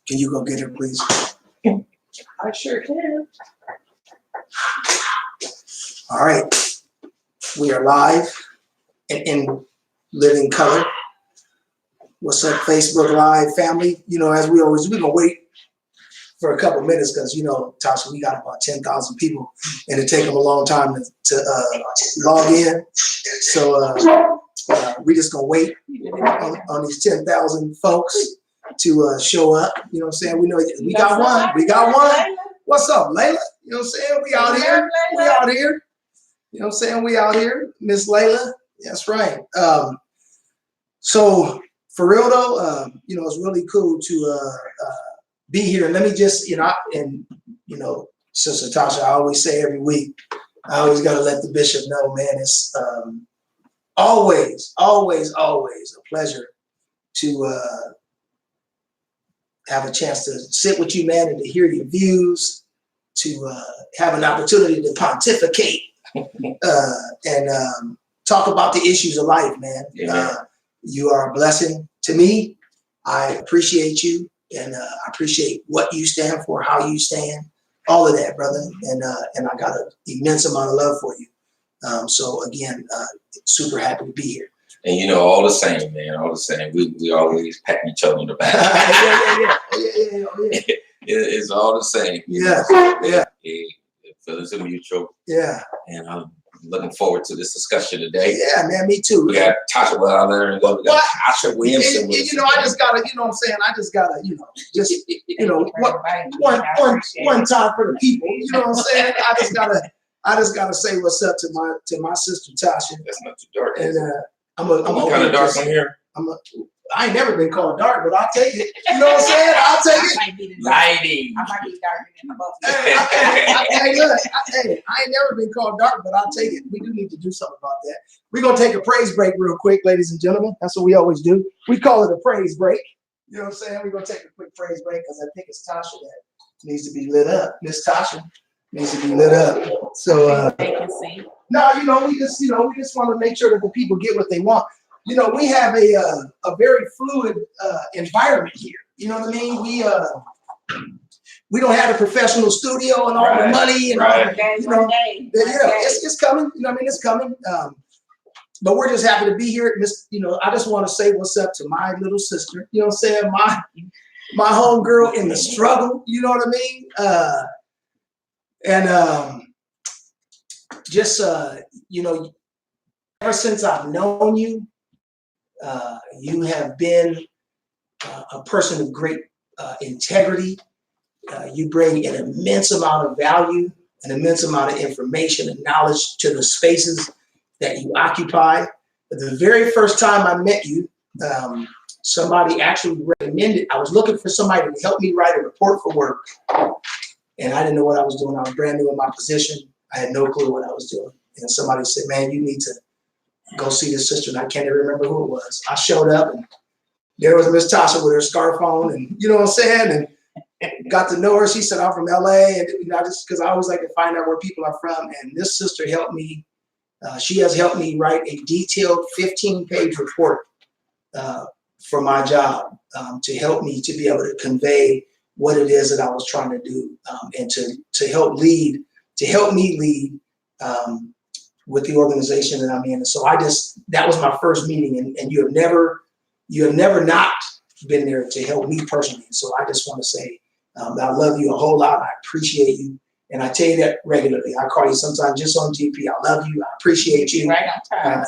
Can you go get her, please? I sure can. All right. We are live and in living color. What's up, Facebook Live family? You know, as we always, we're going to wait for a couple minutes because, you know, Tasha, we got about 10,000 people and it take them a long time to log in. So we're just going to wait on these 10,000 folks to show up. You know what I'm saying? We know we got one. We got one. What's up, Layla? You know what I'm saying? We out here. We out here. You know what I'm saying? We out here. Miss Layla. That's right. So for real though, you know, it's really cool to be here. And let me just, you know, Sister Tasha, I always say every week, I always got to let the bishop know, man, it's always a pleasure to have a chance to sit with you, man, and to hear your views, to have an opportunity to pontificate and talk about the issues of life, man. You are a blessing to me. I appreciate you, and I appreciate what you stand for, how you stand, all of that, brother. And I got an immense amount of love for you. So again, super happy to be here. And you know, all the same, man, all the same. We always pat each other on the back. Yeah. It's all the same. Yeah. Feelings are mutual. Yeah. And I'm looking forward to this discussion today. Yeah, man, me too. We got Tasha Williamson. We got Tasha Williamson. And, you know, I just gotta, you know what I'm saying? I just gotta, you know, just, you know, one time for the people. You know what I'm saying? I just gotta say what's up to my sister Tasha. That's not too dark. And I'm kind of dark on here. I ain't never been called dark, but I'll take it. You know what I'm saying? I'll take it. Lighting. I might be darker than the both. Hey, I ain't never been called dark, but I'll take it. We do need to do something about that. We're gonna take a praise break real quick, ladies and gentlemen. That's what we always do. We call it a praise break. You know what I'm saying? We're gonna take a quick praise break because I think it's Tasha that needs to be lit up. Miss Tasha needs to be lit up. So They can see. no, you know, we just want to make sure that the people get what they want. You know, we have a very fluid environment here. You know what I mean? We don't have a professional studio and all the money and all the, you know, it's coming. You know what I mean? It's coming. But we're just happy to be here. You know, I just want to say what's up to my little sister. You know what I'm saying? My homegirl in the struggle. You know what I mean? Just you know, ever since I've known you, you have been a person of great integrity. You bring an immense amount of value, an immense amount of information and knowledge to the spaces that you occupy. The very first time I met you, somebody actually recommended, I was looking for somebody to help me write a report for work. And I didn't know what I was doing. I was brand new in my position. I had no clue what I was doing. And somebody said, man, you need to go see this sister. And I can't even remember who it was. I showed up and there was Miss Tasha with her scarf on, and you know what I'm saying? And got to know her. She said, I'm from LA. And you know, just because I always like to find out where people are from. And this sister helped me. She has helped me write a detailed 15-page report for my job to help me to be able to convey what it is that I was trying to do and to help me lead with the organization that I'm in. And so that was my first meeting, and you have never not been there to help me personally. So I just want to say that I love you a whole lot. I appreciate you. And I tell you that regularly. I call you sometimes just on GP. I love you. I appreciate you. Right on time.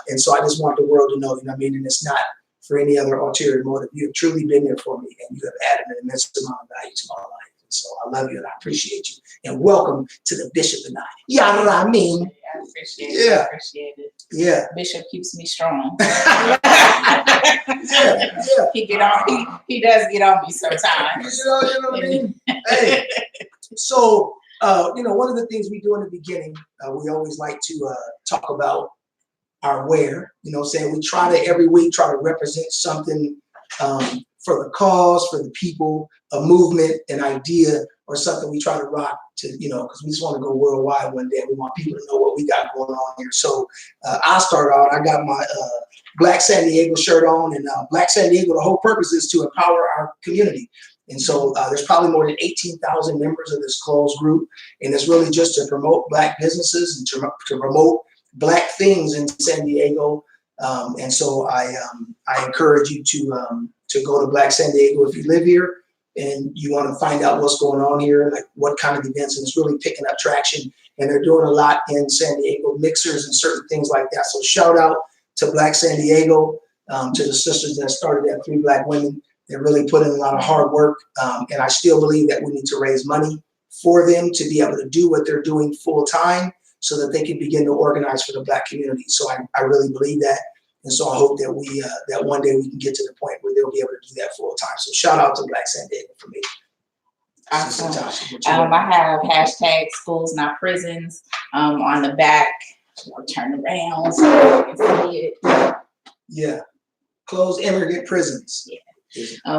And so I just want the world to know, you know what I mean? And it's not for any other ulterior motive. You have truly been there for me, and you have added an immense amount of value to my life. And so I love you and I appreciate you. And welcome to the Bishop and I. You know what I mean? I appreciate it. Yeah. I appreciate it. Yeah. Bishop keeps me strong. Yeah. He does get on me sometimes. You know what I mean? Hey. So, you know, one of the things we do in the beginning, we always like to talk about our where. You know what I'm saying? We try to every week try to represent something for the cause, for the people, a movement, an idea, or something we try to rock to, because we just want to go worldwide one day. We want people to know what we got going on here. So I'll start out. I got my Black San Diego shirt on, and Black San Diego, the whole purpose is to empower our community. And so there's probably more than 18,000 members of this closed group. And it's really just to promote Black businesses and to promote Black things in San Diego. And so I encourage you to go to Black San Diego if you live here and you want to find out what's going on here, like what kind of events, and it's really picking up traction. And they're doing a lot in San Diego, mixers and certain things like that. So shout out to Black San Diego, to the sisters that started that 3 Black women. They really put in a lot of hard work. And I still believe that we need to raise money for them to be able to do what they're doing full time so that they can begin to organize for the Black community. So I really believe that. And so I hope that we that one day we can get to the point where they'll be able to do that full time. So shout out to Black San Diego for me. Awesome. Tasha, I have hashtag schools not prisons on the back. I'll turn around so you can see it. Yeah, closed immigrant prisons. Yeah.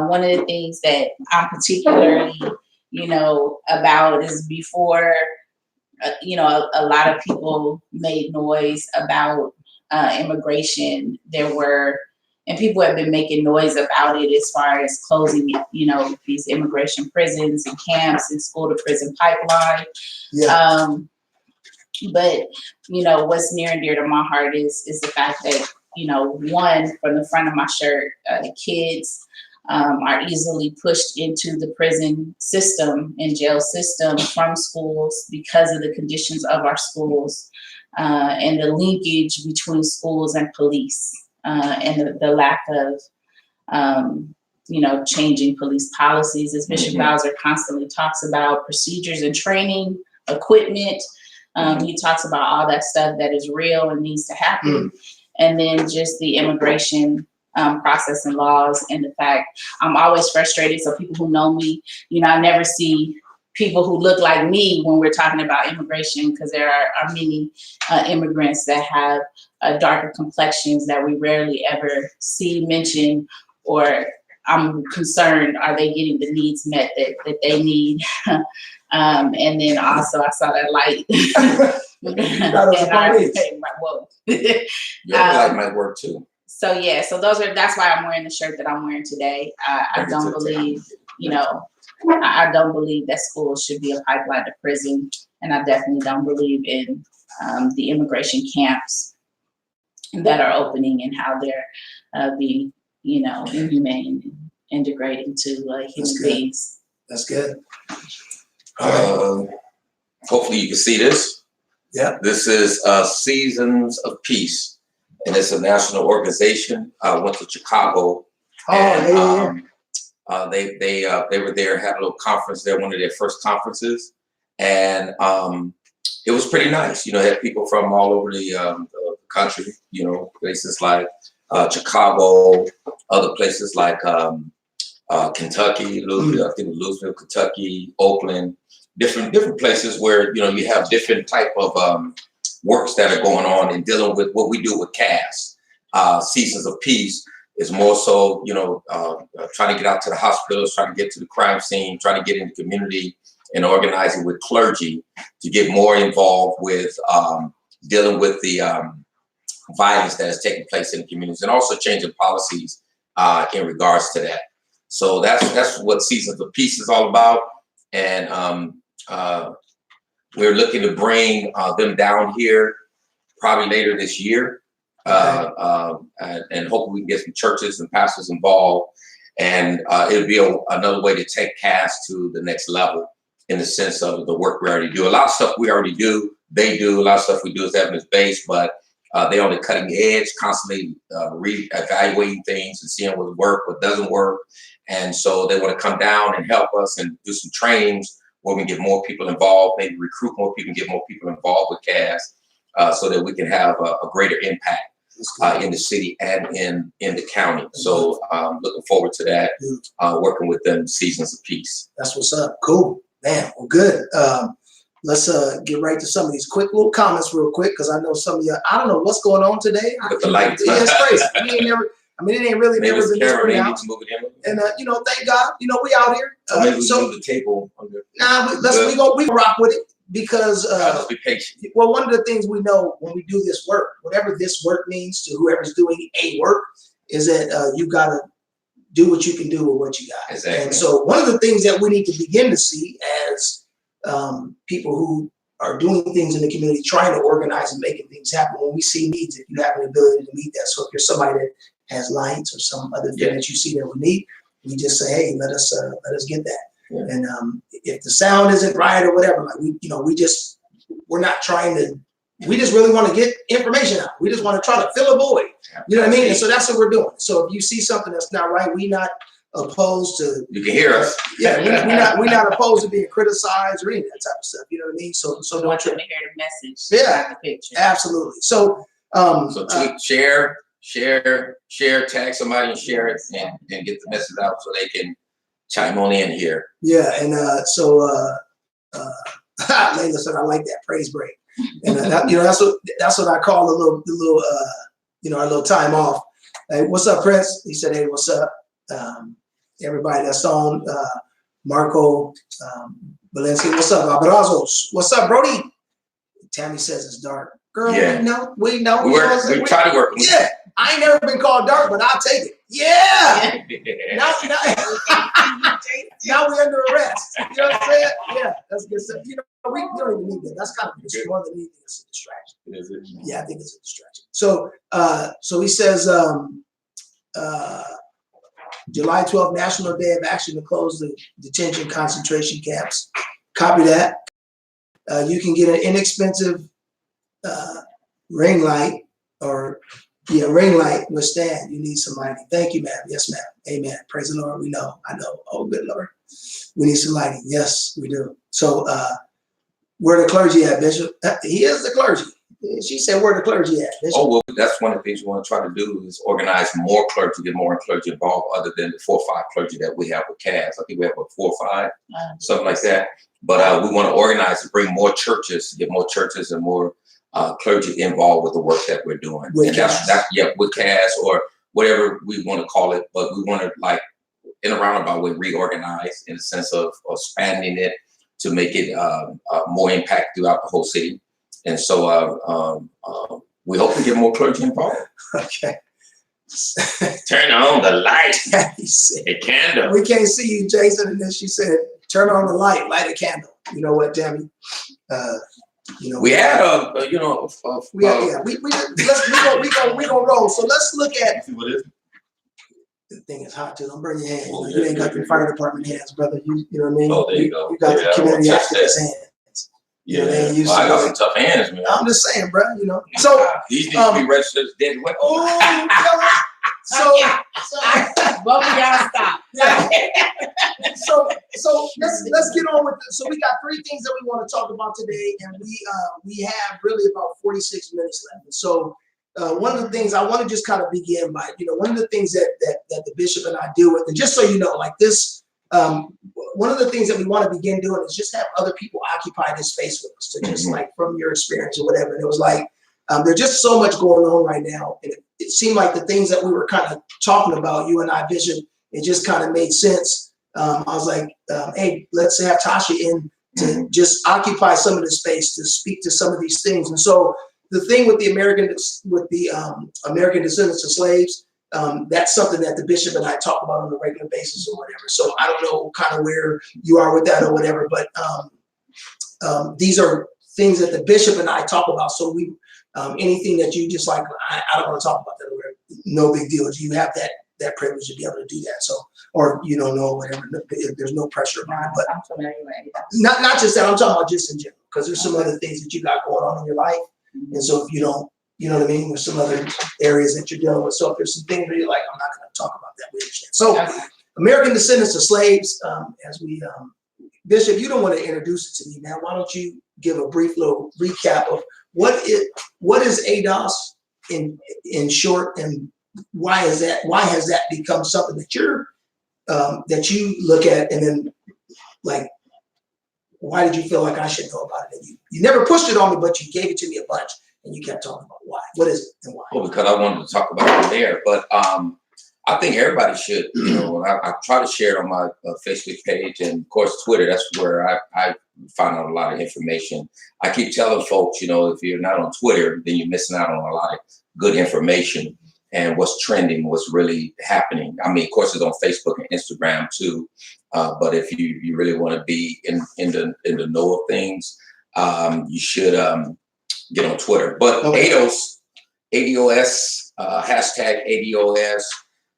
One of the things that I'm particularly, about is before, a lot of people made noise about immigration. And people have been making noise about it as far as closing, these immigration prisons and camps and school to prison pipeline. Yeah. But, what's near and dear to my heart is the fact that, one, from the front of my shirt, kids are easily pushed into the prison system and jail system from schools because of the conditions of our schools and the linkage between schools and police and the lack of, changing police policies. As Bishop Bowser constantly talks about procedures and training, equipment. He talks about all that stuff that is real and needs to happen. And then just the immigration process and laws, and the fact I'm always frustrated. So people who know me, I never see people who look like me when we're talking about immigration, because there are many immigrants that have darker complexions that we rarely ever see mentioned, or I'm concerned, are they getting the needs met that they need? And then also I saw that light. Whoa. Your light might work too. So yeah, that's why I'm wearing the shirt that I'm wearing today. I don't believe, I don't believe that schools should be a pipeline to prison. And I definitely don't believe in the immigration camps that are opening and how they're being, inhumane and degrading to human beings. That's good. Hopefully you can see this. Yeah. This is Seasons of Peace, and it's a national organization. I went to Chicago. They were there, had a little conference there, one of their first conferences, and it was pretty nice. Had people from all over the country. Places like Chicago, other places like Kentucky, Louisville, I think Louisville, Kentucky, Oakland, different places where you have different type of works that are going on and dealing with what we do with CAS. Seasons of Peace is more so, trying to get out to the hospitals, trying to get to the crime scene, trying to get in the community and organizing with clergy to get more involved with dealing with the violence that is taking place in the communities, and also changing policies in regards to that. So that's what Seasons of Peace is all about. And we're looking to bring them down here probably later this year. And hopefully we can get some churches and pastors involved. And it'll be another way to take CAS to the next level in the sense of the work we already do. A lot of stuff we already do, they do. A lot of stuff we do is evidence-based, but they're on the cutting edge, constantly re-evaluating things and seeing what works, what doesn't work. And so they want to come down and help us and do some trainings where we can get more people involved, maybe recruit more people, get more people involved with CAS so that we can have a greater impact in the city and in the county. So looking forward to that, working with them, Seasons of Peace. That's what's up. Cool. Man, well, good. Let's get right to some of these quick little comments real quick, because I know some of you, I don't know what's going on today. With the lights. Yeah, it's crazy. I mean, it ain't really Maybe never it's been this Karen, maybe pronounced. move it in. And thank God, we out here. Or maybe we So move the table under. we rock with it because Just be patient. well, one of the things we know when we do this work, whatever this work means to whoever's doing a work, is that you gotta do what you can do with what you got. Exactly. And so one of the things that we need to begin to see as people who are doing things in the community, trying to organize and making things happen, when we see needs, if you have an ability to meet that. So if you're somebody that has lights or some other thing that you see that we need, we just say, hey, let us get that. Yeah. And if the sound isn't right or whatever, like we're not trying to, we just really want to get information out. We just want to try to fill a void. You know what I mean? And so that's what we're doing. So if you see something that's not right, we not opposed to. You can hear us. Yeah, we're not opposed to being criticized or any of that type of stuff. You know what I mean? So don't want them to hear the message. Yeah, the picture. Absolutely. So tweet, share, tag somebody and share it and get the message out so they can chime on in here. Yeah, and Layla said I like that praise break. And that's what I call the little our little time off. Hey, what's up, Prince? He said, hey, what's up? Everybody that's on, Marco, Valencia, what's up? Abrazos, what's up, Brody? Tammy says it's dark. Girl, we know. We try to work. Yeah, I ain't never been called dark, but I'll take it. Yeah. Now we're under arrest. You know what I'm saying? Yeah, that's good stuff. We don't even need that. That's kind of just more than anything. It's a distraction. Is it? Yeah, I think it's a distraction. So he says, July 12th, National Day of Action to close the detention concentration camps. Copy that. You can get an inexpensive ring light ring light with stand. You need some lighting. Thank you, ma'am. Yes, ma'am. Amen. Praise the Lord. We know. I know. Oh, good Lord. We need some lighting. Yes, we do. So where the clergy at, Bishop? He is the clergy. She said, where the clergy at, Bishop? Oh, well, that's one of the things we want to try to do is organize more clergy, get more clergy involved other than the 4 or 5 clergy that we have with CAS. I think we have 4 or 5, something like that. But we want to organize to bring more churches, get more churches and more clergy involved with the work that we're doing. With and that's with CAS or whatever we want to call it. But we want to, like, in a roundabout way, reorganize in the sense of expanding it to make it more impact throughout the whole city. And so we hope to get more clergy involved. Okay. Turn on the light. A candle. We can't see you, Jason. And then she said, turn on the light, light a candle. You know what, Tammy? We had we gonna roll. So let's look at. See what is it? The thing is hot too. Don't burn your hands. You ain't got the fire department hands, brother. You know what I mean? Oh, there you go. You got the community activist hands. Yeah, I got some tough hands, man. I'm just saying, bro. So these need to be registered as dead weight. So both of y'all stop. Yeah. So let's get on with it. So we got 3 things that we want to talk about today, and we have really about 46 minutes left. And so one of the things I want to just kind of begin by, one of the things that the bishop and I deal with, and just so you know, like this, one of the things that we want to begin doing is just have other people occupy this space with us, to just like from your experience or whatever. And it was like, there's just so much going on right now. And it seemed like the things that we were kind of talking about, you and I, Bishop, it just kind of made sense. I was like, hey, let's have Tasha in to just occupy some of the space to speak to some of these things. And so the thing with the American descendants of slaves, that's something that the bishop and I talk about on a regular basis or whatever. So I don't know kind of where you are with that or whatever, but these are things that the bishop and I talk about. So we, anything that you just like, I don't want to talk about that or whatever, no big deal. You have that privilege to be able to do that. So, or you don't know, whatever, there's no pressure around it, but not just that, I'm talking about just in general, because there's some other things that you got going on in your life. And so if you don't, you know what I mean? There's some other areas that you're dealing with. So if there's some things where you're like, I'm not going to talk about that, we understand. So American descendants of slaves, as we, Bishop, you don't want to introduce it to me, man. Why don't you give a brief little recap of what is ADOS in short, and why has that become something that that you look at, and then like, why did you feel like I should know about it? And you never pushed it on me, but you gave it to me a bunch, and you kept talking about why. What is it and why? Well, because I wanted to talk about it there, but I think everybody should, I try to share it on my Facebook page and of course Twitter. That's where I find out a lot of information. I keep telling folks, if you're not on Twitter, then you're missing out on a lot of good information and what's trending, what's really happening. I mean, of course, it's on Facebook and Instagram too. But if you really want to be in the know of things, you should get on Twitter. But ADOS, hashtag ADOS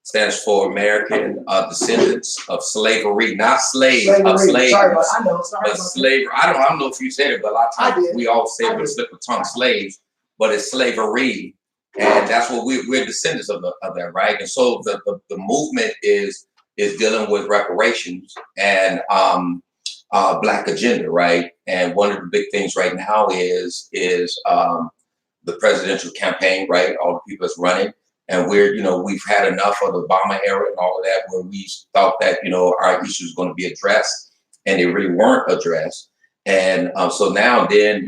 stands for American Descendants of Slavery, not slaves, of slaves. Sorry, but I know. But slavery. I don't know if you said it, but a lot of times we all say it with a slip of tongue, slaves, but it's slavery. And that's what we're descendants of that, right? And so the movement is dealing with reparations and Black agenda, right? And one of the big things right now is the presidential campaign, right? All the people that's running, and we've had enough of the Obama era and all of that, where we thought that our issues were going to be addressed, and they really weren't addressed. And so now then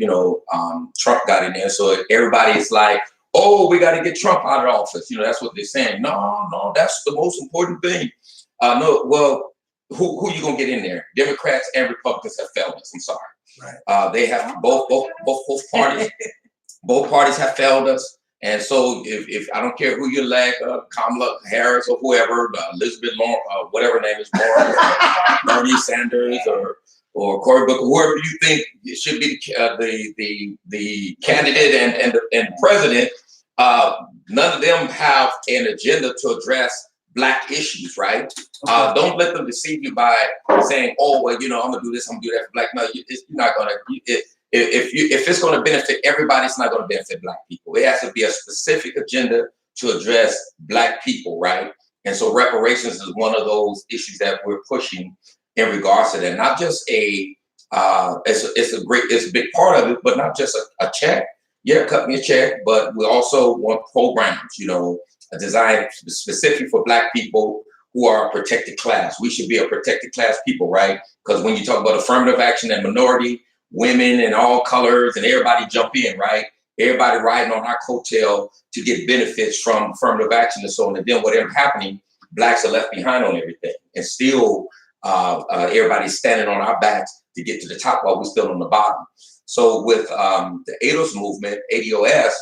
Trump got in there, so everybody's like, oh, we got to get Trump out of office. That's what they're saying. No, that's the most important thing. No, well, who you gonna get in there? Democrats and Republicans have failed us. I'm sorry. Right. They have both parties. Both parties have failed us. And so if I don't care who you elect, Kamala Harris or whoever, Elizabeth Warren, whatever her name is, Warren, Bernie Sanders or Cory Booker, whoever you think should be the candidate and president, none of them have an agenda to address Black issues, right? Don't let them deceive you by saying, "Oh, well, I'm gonna do this, I'm gonna do that for Black." No, you're not gonna. If it's gonna benefit everybody, it's not gonna benefit Black people. It has to be a specific agenda to address Black people, right? And so reparations is one of those issues that we're pushing in regards to that. Not just it's a big part of it, but not just a check. Yeah, cut me a check, but we also want programs, designed specific for Black people who are a protected class. We should be a protected class people, right? Because when you talk about affirmative action and minority, women and all colors and everybody jump in, right? Everybody riding on our coattail to get benefits from affirmative action and so on. And then whatever's happening, Blacks are left behind on everything. And still everybody's standing on our backs to get to the top while we're still on the bottom. So with the ADOS movement, ADOS,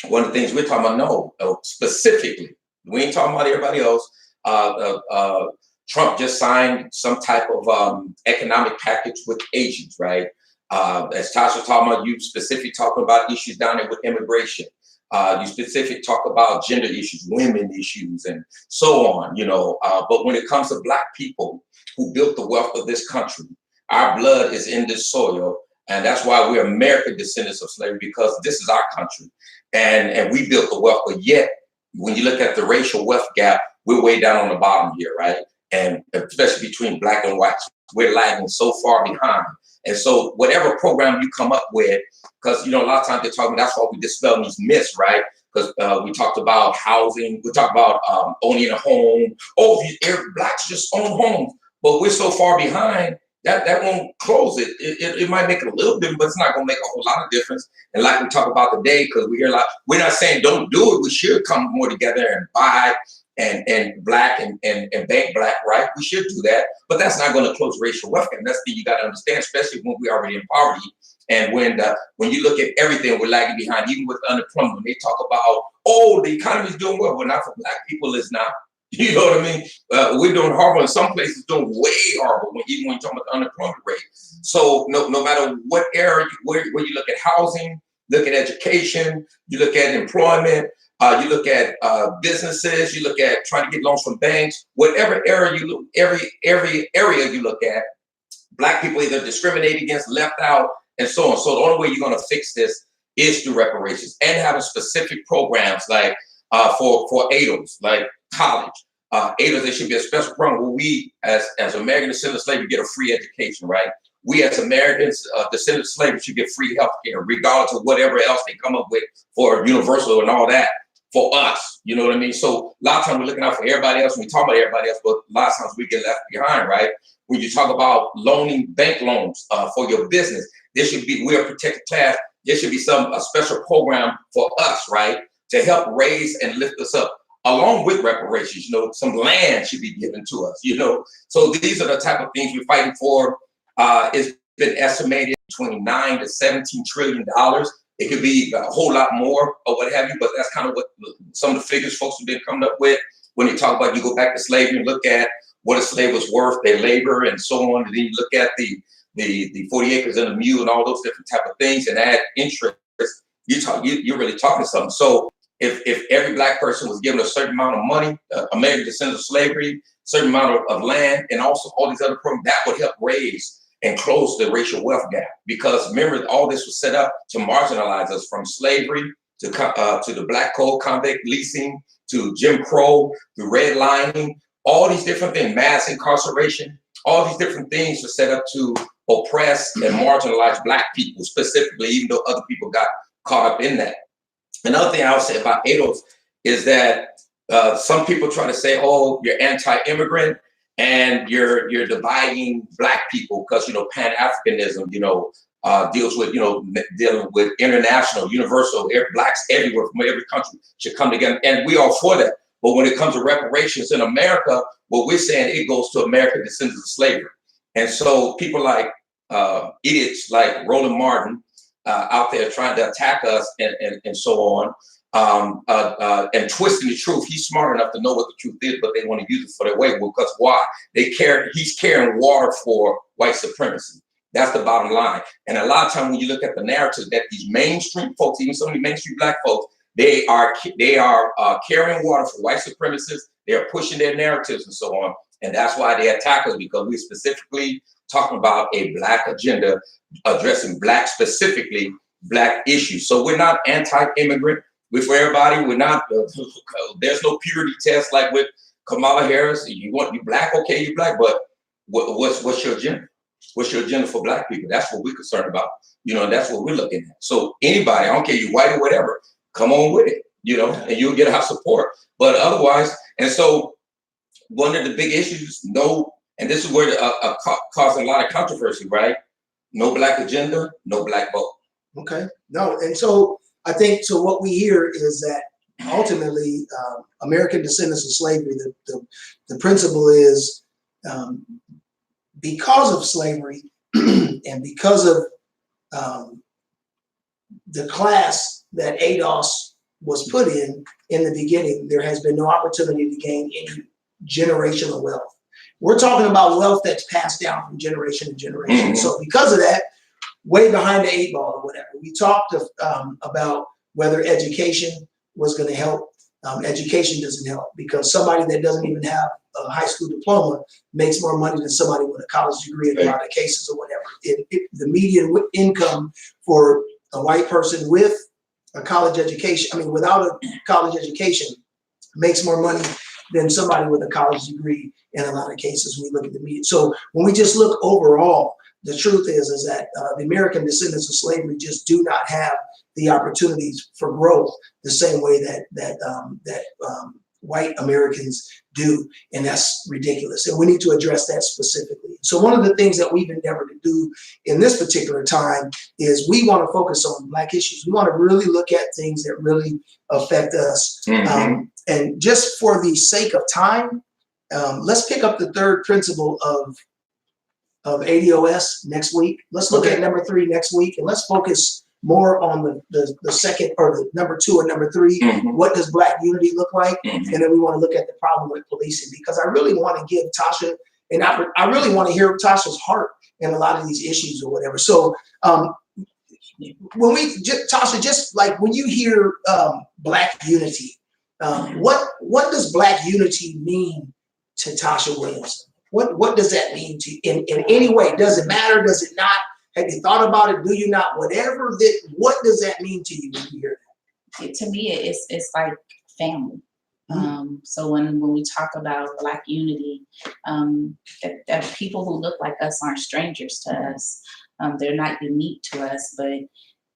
one of the things we're talking about, specifically, we ain't talking about everybody else. Trump just signed some type of economic package with Asians, right? As Tasha talking about, you specifically talking about issues down there with immigration. You specifically talk about gender issues, women issues, and so on, But when it comes to Black people who built the wealth of this country, our blood is in this soil. And that's why we're American descendants of slavery, because this is our country. And we built the wealth, but yet when you look at the racial wealth gap, we're way down on the bottom here, right? And especially between Black and whites, we're lagging so far behind. And so whatever program you come up with, because a lot of times they're talking, that's why we dispel these myths, right? Because we talked about housing, we talked about owning a home. Oh, Blacks just own homes, but we're so far behind. That won't close it. It might make it a little bit, but it's not going to make a whole lot of difference. And like we talk about today, because we hear a lot, we're not saying don't do it. We should come more together and buy and Black and bank Black, right? We should do that, but that's not going to close racial wealth. And that's the thing you got to understand, especially when we're already in poverty. And when you look at everything, we're lagging behind, even with unemployment. When they talk about, oh, the economy is doing well, but not for Black people, it's not. You know what I mean? We're doing horrible. In some places, doing way horrible. Even when you talk about the unemployment rate. So no matter what area, where you look at housing, look at education, you look at employment, you look at businesses, you look at trying to get loans from banks. Whatever area you look, every area you look at, Black people either discriminated against, left out, and so on. So the only way you're going to fix this is through reparations and having specific programs like for ADOS, like college. ADOS, there should be a special program where we, as American descendants of slavery, get a free education, right? We as Americans, descendants of slavery, should get free health care, regardless of whatever else they come up with for universal and all that for us. You know what I mean? So a lot of times we're looking out for everybody else, and we talk about everybody else, but a lot of times we get left behind, right? When you talk about loaning bank loans for your business, we're a protected class. There should be a special program for us, right? To help raise and lift us up. along with reparations, some land should be given to us, So these are the type of things we're fighting for. It's been estimated between $9 to $17 trillion. It could be a whole lot more or what have you, but that's kind of what some of the figures folks have been coming up with. When you talk about, you go back to slavery and look at what a slave was worth, their labor and so on. And then you look at the 40 acres and a mule and all those different type of things and add interest, you're really talking something. So if every Black person was given a certain amount of money, American descendants of slavery, certain amount of land, and also all these other programs, that would help raise and close the racial wealth gap. Because remember, all this was set up to marginalize us from slavery to the Black Code, convict leasing, to Jim Crow, to redlining, all these different things, mass incarceration, all these different things were set up to oppress and marginalize Black people specifically, even though other people got caught up in that. Another thing I'll say about ADOS is that some people try to say, oh, you're anti-immigrant and you're dividing Black people because, Pan-Africanism, deals with, dealing with international, universal, Blacks everywhere from every country should come together. And we all for that. But when it comes to reparations in America, what we're saying, it goes to American descendants of slavery. And so people like idiots like Roland Martin out there trying to attack us and so on, and twisting the truth. He's smart enough to know what the truth is, but they want to use it for their way. Well, because why? He's carrying water for white supremacy. That's the bottom line. And a lot of times when you look at the narrative that these mainstream folks, even some of the mainstream Black folks, they are carrying water for white supremacists. They are pushing their narratives and so on. And that's why they attack us, because we're specifically talking about a Black agenda addressing specifically Black issues. So we're not anti-immigrant. We're for everybody. We're not, there's no purity test like with Kamala Harris. You Black, okay, you're Black, but what's your agenda? What's your agenda for Black people? That's what we're concerned about, and that's what we're looking at. So anybody, I don't care you white or whatever, come on with it, and you'll get our support. But otherwise, and so one of the big issues, and this is where causing a lot of controversy, right? No Black agenda, no Black vote. Okay, no, and so I think what we hear is that ultimately American descendants of slavery, the principle is because of slavery and because of the class that ADOS was put in the beginning, there has been no opportunity to gain any generational wealth. We're talking about wealth that's passed down from generation to generation. Mm-hmm. So because of that, way behind the 8 ball or whatever, we talked about whether education was going to help. Education doesn't help, because somebody that doesn't even have a high school diploma makes more money than somebody with a college degree in a lot of cases or whatever. The median income for a white person with a college education, without a college education, makes more money than somebody with a college degree in a lot of cases when we look at the median. So when we just look overall, the truth is that the American descendants of slavery just do not have the opportunities for growth the same way that white Americans do, and that's ridiculous. And we need to address that specifically. So one of the things that we've endeavored to do in this particular time is we want to focus on Black issues. We want to really look at things that really affect us. Mm-hmm. And just for the sake of time, let's pick up the third principle of ADOS next week. Let's look at number 3 next week, and let's focus more on the second, or the number 2 and number 3. Mm-hmm. What does Black unity look like? Mm-hmm. And then we want to look at the problem with policing, because I really want to give Tasha, and I really want to hear Tasha's heart in a lot of these issues or whatever. So Tasha, just like when you hear Black unity, what does Black unity mean to Tasha Williamson? What does that mean to you in any way? Does it matter? Does it not? Have you thought about it? Do you not? Whatever what does that mean to you when you hear that? To me, it's like family. Mm-hmm. So when we talk about Black unity, that people who look like us aren't strangers to us. They're not unique to us, but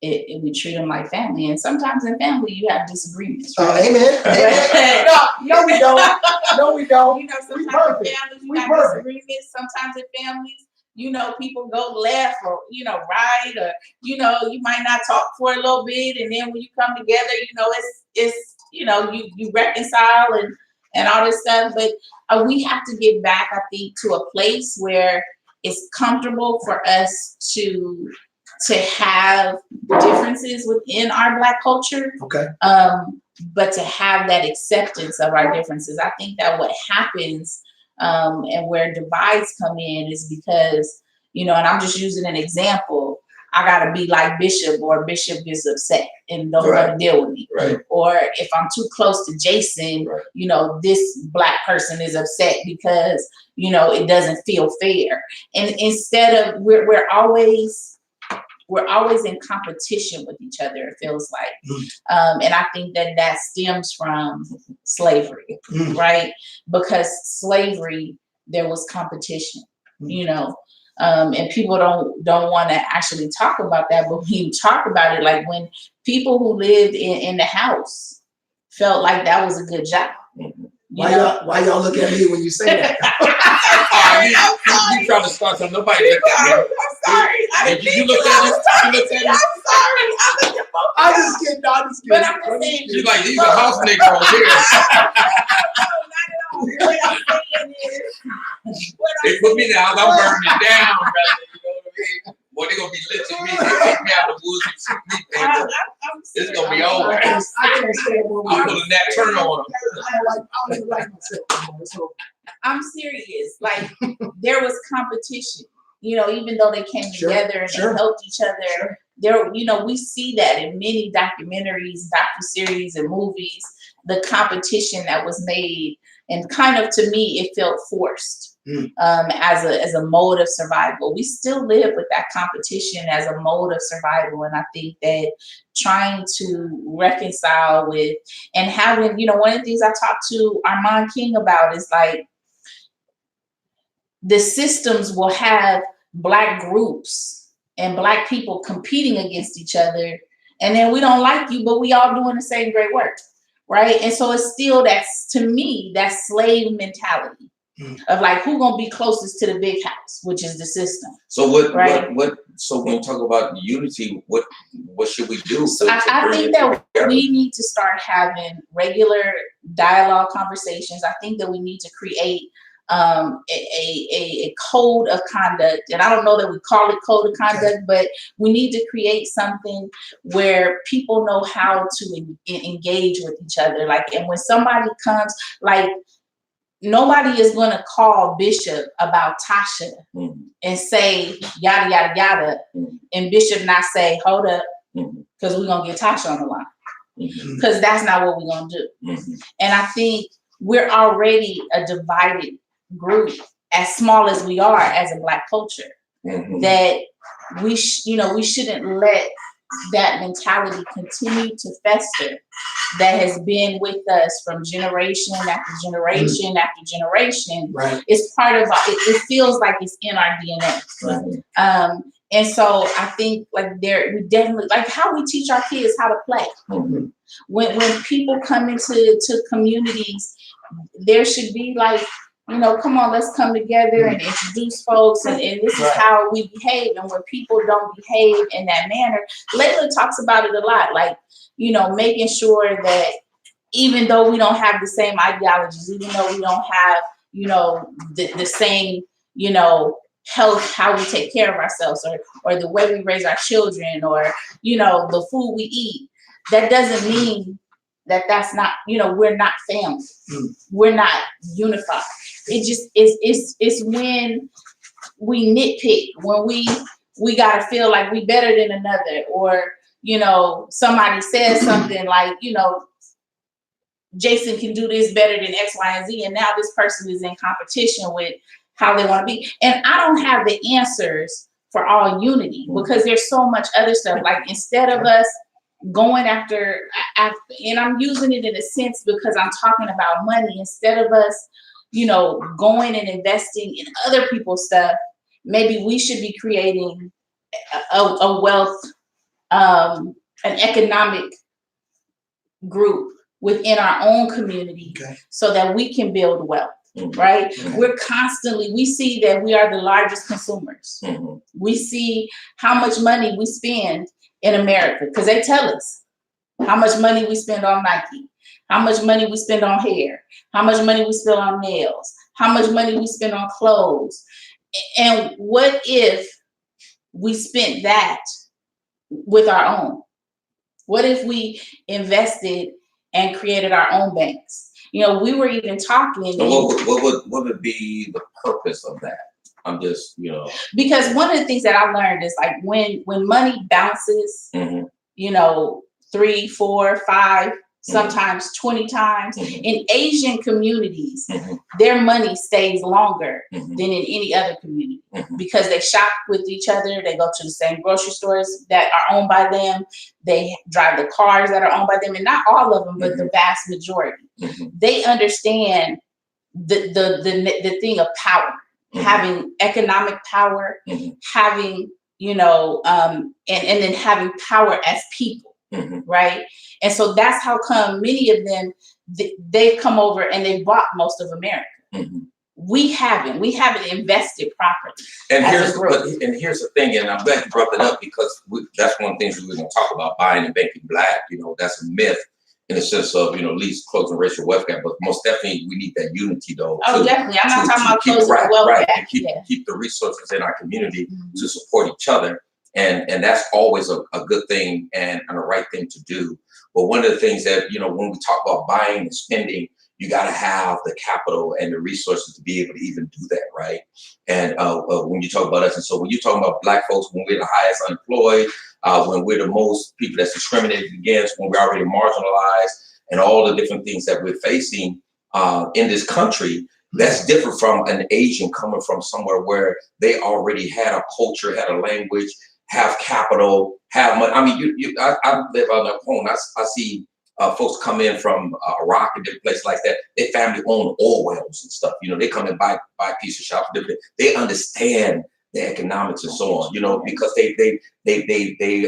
we treat them like family. And sometimes in family, you have disagreements. Right? Amen. No, we don't. No, we don't. Sometimes in families, you have disagreements. Sometimes in families, people go left or, right, or, you might not talk for a little bit. And then when you come together, you reconcile and all this stuff. But we have to get back, I think, to a place where it's comfortable for us to have differences within our Black culture. Okay. But to have that acceptance of our differences. I think that what happens and where divides come in is because, and I'm just using an example, I gotta be like Bishop, or Bishop is upset and don't want to deal with me. Right. Or if I'm too close to Jason, this Black person is upset because, it doesn't feel fair. And instead of, we're always in competition with each other, it feels like. And I think that stems from slavery, right? Because slavery, there was competition, and people don't want to actually talk about that. But when you talk about it, like when people who lived in the house felt like that was a good job. Why y'all look at me when you say that? You trying to start something? Nobody looked at me. I'm sorry. I didn't You looked at me. I'm sorry. I looked at both. I'm just kidding. But I'm just saying. You like, these are house niggas here. No, not at all. What I'm saying is, They put me down. I'm burning down, brother. You know what I mean? Boy, they gonna be lifting me. They kick me out the woods and shoot me, baby. It's gonna be over. I can't stand one I'm pulling that turn on them. I don't even like myself anymore. So I'm serious. Like there was competition. Even though they came together and helped each other, there, we see that in many documentaries, docuseries, and movies. The competition that was made, and kind of, to me, it felt forced as a mode of survival. We still live with that competition as a mode of survival, and I think that trying to reconcile with and having, one of the things I talked to Armand King about is like the systems will have Black groups and Black people competing against each other, and then we don't like you, but we all doing the same great work. Right. And so it's still to me, that slave mentality of like, who gonna be closest to the big house, which is the system. So so when you talk about unity, what should we do? So I think that we need to start having regular dialogue conversations. I think that we need to create a code of conduct, and I don't know that we call it code of conduct, but we need to create something where people know how to engage with each other. Like, and when somebody comes, like, nobody is going to call Bishop about Tasha and say yada yada yada, and Bishop not say, hold up, because we're gonna get Tasha on the line, because that's not what we're gonna do. And I think we're already a divided group, as small as we are as a Black culture, that we shouldn't let that mentality continue to fester that has been with us from generation after generation after generation. Right. It's part of it feels like it's in our DNA. Right. And so I think like we definitely, like how we teach our kids how to play. When people come into communities, there should be like, come on, let's come together and introduce folks, and this is how we behave. And when people don't behave in that manner, Layla talks about it a lot, like, making sure that even though we don't have the same ideologies, even though we don't have, the same, health, how we take care of ourselves, or the way we raise our children, or, the food we eat, that doesn't mean that's not, we're not family. We're not unified. It just it's when we nitpick, when we gotta feel like we better than another, or somebody says something like, Jason can do this better than X, Y, and Z, and now this person is in competition with how they want to be. And I don't have the answers for all unity, because there's so much other stuff. Like, instead of us going after, and I'm using it in a sense because I'm talking about money, instead of us, going and investing in other people's stuff, maybe we should be creating a wealth, an economic group within our own community, so that we can build wealth. Right? We see that we are the largest consumers. We see how much money we spend in America, because they tell us how much money we spend on Nike, how much money we spend on hair, how much money we spend on nails, how much money we spend on clothes. And what if we spent that with our own? What if we invested and created our own banks? You know, we were even talking. So what would be the purpose of that? I'm just, you know. Because one of the things that I learned is like when money bounces, you know, 3, 4, 5, sometimes 20 times. In Asian communities, their money stays longer than in any other community because they shop with each other. They go to the same grocery stores that are owned by them. They drive the cars that are owned by them, and not all of them, but the vast majority. They understand the thing of power, having economic power, having, you know, and then having power as people. Right. And so that's how come many of them, they've come over and they bought most of America. We haven't invested properly. And here's the thing, and I'm glad you brought that up because that's one of the things we're going to talk about, buying and banking black. You know, that's a myth in the sense of, you know, at least closing racial wealth gap, but most definitely we need that unity though. Oh, definitely. I'm not talking about closing the wealth gap. And keep the resources in our community to support each other. And that's always a good thing and a right thing to do. But one of the things that, you know, when we talk about buying and spending, you got to have the capital and the resources to be able to even do that, right? And when you talk about us, and so when you're talking about black folks, when we're the highest unemployed, when we're the most people that's discriminated against, when we're already marginalized, and all the different things that we're facing in this country, that's different from an Asian coming from somewhere where they already had a culture, had a language, have capital, have money. I mean, I live on the home. I see folks come in from Iraq and different places like that. Their family own oil wells and stuff. You know, they come and buy a piece of shop. They understand the economics and so on. You know, because they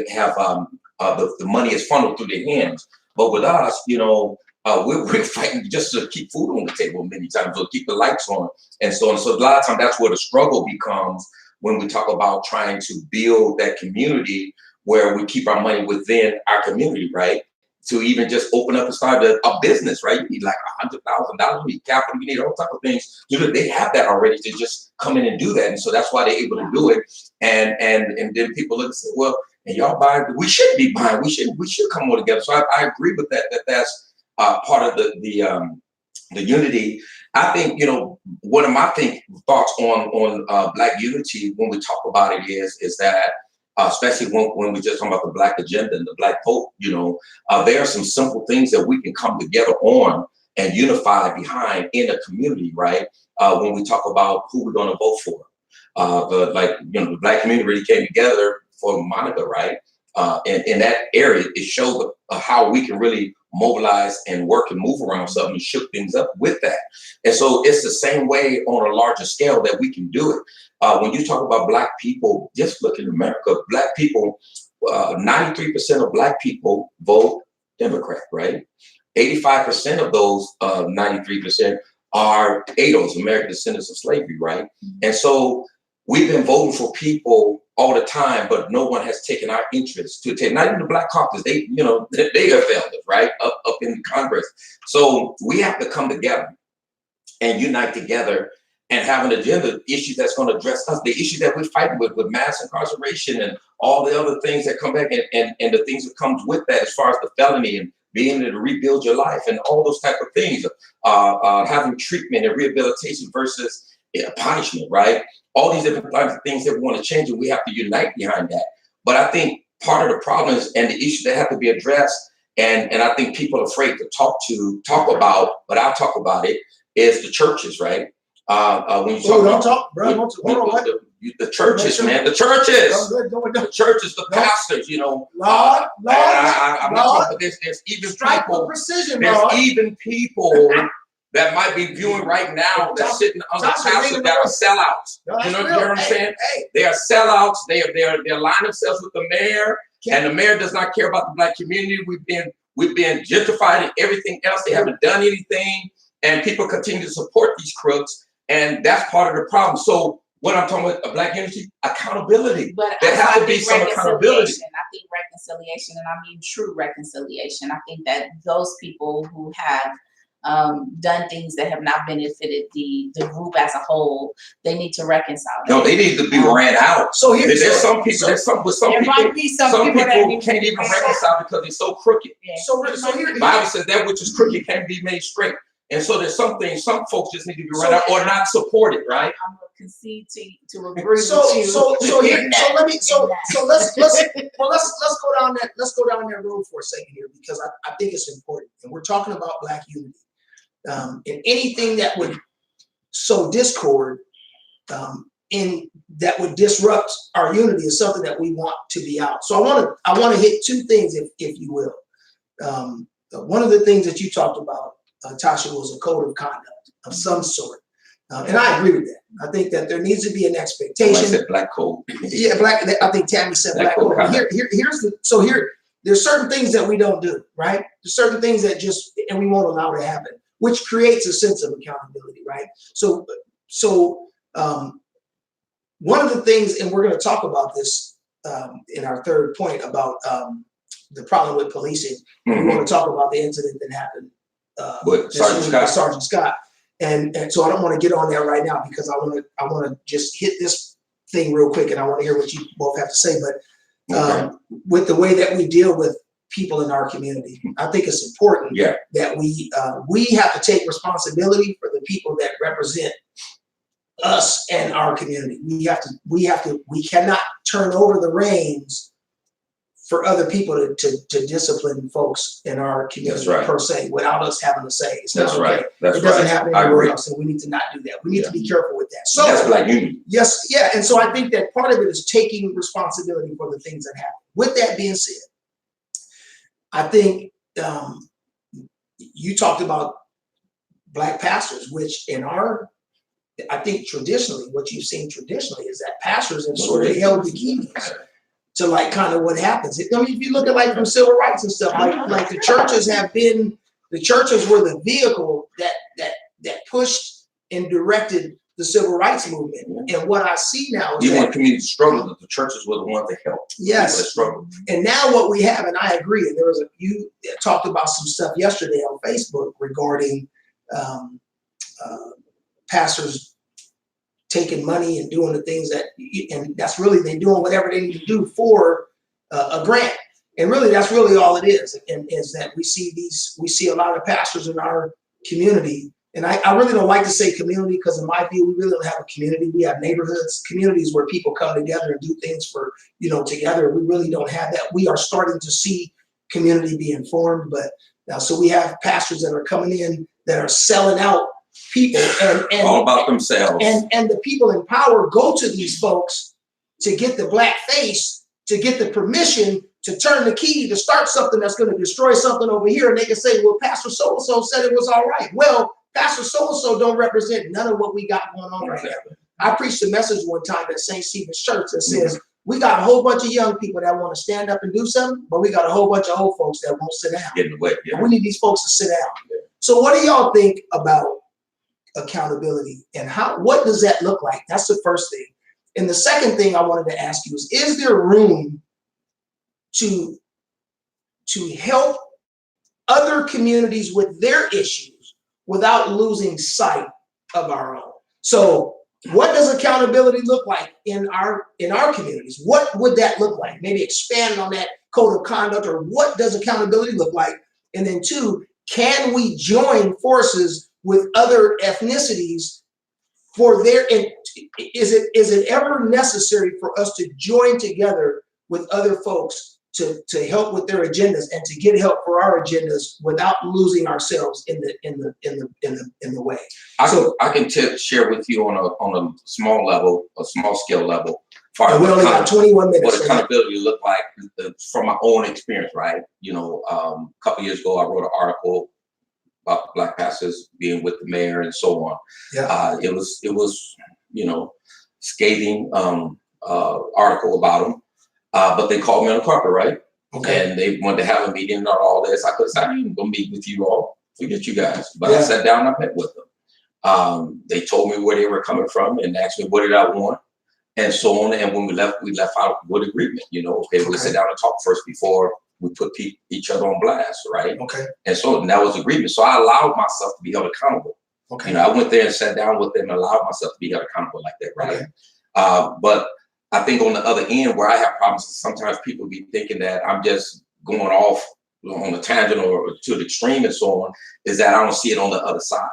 have the money is funneled through their hands. But with us, you know, we're fighting just to keep food on the table many times, or keep the lights on, and so on. So a lot of times that's where the struggle becomes when we talk about trying to build that community where we keep our money within our community, right? To even just open up and start a business, right? You need like $100,000, you need capital, you need all types of things. You know, they have that already to just come in and do that. And so that's why they're able to do it. And then people look and say, well, and y'all buy, we shouldn't be buying, we should come all together. So I agree with that's part of the unity. I think, you know, one of my thoughts on Black unity when we talk about it is that especially when we just talk about the Black agenda and the Black vote, you know, there are some simple things that we can come together on and unify behind in a community, right? When we talk about who we're going to vote for, the Black community really came together for Monica, right? And in that area, it showed how we can really mobilize and work and move around something and shook things up with that. And so it's the same way on a larger scale that we can do it. When you talk about Black people, just look at America. Black people, 93% of Black people vote Democrat, right? 85% of those 93% are ADOS, American descendants of slavery, right? And so we've been voting for people all the time, but no one has taken our interest to take, not even the Black caucus, they have failed us, right? Up in Congress. So we have to come together and unite together and have an agenda, issues that's going to address us, the issues that we're fighting with mass incarceration and all the other things that come back and the things that comes with that as far as the felony and being able to rebuild your life and all those type of things, having treatment and rehabilitation versus punishment, right? All these different types of things that we want to change, and we have to unite behind that. But I think part of the problems and the issues that have to be addressed, and I think people are afraid to talk about, but I'll talk about it, is the churches, right? When you talk the churches, man, the churches, the pastors, you know. I'm not talking about this. There's even people, precision, there's even people that might be viewing right now that's sitting on the council that are sellouts. You know what I'm saying? They are sellouts. They align themselves with the mayor, and the mayor does not care about the Black community. We've been gentrified and everything else. They haven't done anything, and people continue to support these crooks, and that's part of the problem. So what I'm talking about, Black unity, accountability. But There has to I be think some accountability. I think reconciliation, and I mean true reconciliation. I think that those people who have done things that have not benefited the group as a whole, they need to reconcile. No, they need to be ran out. So here, There's some people. There's some there people. might be some people that people need to can't be even ran reconcile because they're so crooked. Yeah. so here, The Bible says that which is crooked can't be made straight. And so there's some things, some folks just need to be run out or not supported, right? I'm gonna concede to agree so with you. so here, so let me so let's go down that road for a second here, because I think it's important, and we're talking about Black unity, and anything that would sow discord, in that would disrupt our unity is something that we want to be out. So I want to hit two things, if you will. One of the things that you talked about, Tasha, was a code of conduct of some sort. And I agree with that. I think that there needs to be an expectation. I said black code. Yeah, black. I think Tammy said black code. There's certain things that we don't do, right? There's certain things that and we won't allow to happen, which creates a sense of accountability, right? So one of the things, and we're going to talk about this in our third point about the problem with policing. Mm-hmm. We want to talk about the incident that happened with Sergeant Scott. And so I don't want to get on there right now, because I want to just hit this thing real quick, and I want to hear what you both have to say. But with the way that we deal with people in our community, I think it's important that we have to take responsibility for the people that represent us and our community. We cannot turn over the reins for other people to discipline folks in our community per se, without us having to say. It's not okay. It doesn't happen anywhere else, and we need to not do that. We need to be careful with that. So that's Black unity. Yes, yeah, and so I think that part of it is taking responsibility for the things that happen. With that being said, I think you talked about Black pastors, which I think traditionally, what you've seen traditionally is that pastors have sort of held the keys to like kind of what happens. I mean, if you look at like from civil rights and stuff, like the churches were the vehicle that pushed and directed the civil rights movement. And what I see now is even when communities struggled, that the churches were the ones that helped. Yes. That struggled. And now what we have, and I agree, and you talked about some stuff yesterday on Facebook regarding pastors taking money and doing the things and that's really, they're doing whatever they need to do for a grant. And really, that's really all it is. And is that we see a lot of pastors in our community. And I really don't like to say community, because in my view, we really don't have a community. We have neighborhoods, communities where people come together and do things for, together. We really don't have that. We are starting to see community being formed, but now, so we have pastors that are coming in that are selling out people and all about themselves. And the people in power go to these folks to get the black face, to get the permission to turn the key to start something that's going to destroy something over here. And they can say, well, Pastor so-and-so said it was all right. Well, Pastor so-and-so don't represent none of what we got going on right now. I preached a message one time at St. Stephen's Church that says, we got a whole bunch of young people that want to stand up and do something, but we got a whole bunch of old folks that won't sit down. Get in the way, And we need these folks to sit down. So what do y'all think about accountability, and what does that look like? That's the first thing. And the second thing I wanted to ask you is there room to help other communities with their issues without losing sight of our own? So what does accountability look like in our communities? What would that look like? Maybe expand on that code of conduct, or what does accountability look like? And then two, can we join forces with other ethnicities for is it ever necessary for us to join together with other folks to help with their agendas and to get help for our agendas without losing ourselves in the way? I can share with you on a small level, a small scale level. We only got 21 minutes. What accountability look like from my own experience, right? A couple years ago, I wrote an article about Black pastors being with the mayor and so on. Yeah. It was scathing article about them. But they called me on the carpet, right? Okay. And they wanted to have a meeting and all this. I could say, I ain't gonna meet with you all. Forget you guys. But I sat down and I met with them. They told me where they were coming from and asked me what did I want, and so on. And when we left out with agreement. Okay, we sit down and talk first before we put each other on blast, right? Okay. And so that was agreement. So I allowed myself to be held accountable. Okay. I went there and sat down with them and allowed myself to be held accountable like that, right? Okay. But I think on the other end, where I have problems, sometimes people be thinking that I'm just going off on a tangent or to the extreme and so on, is that I don't see it on the other side.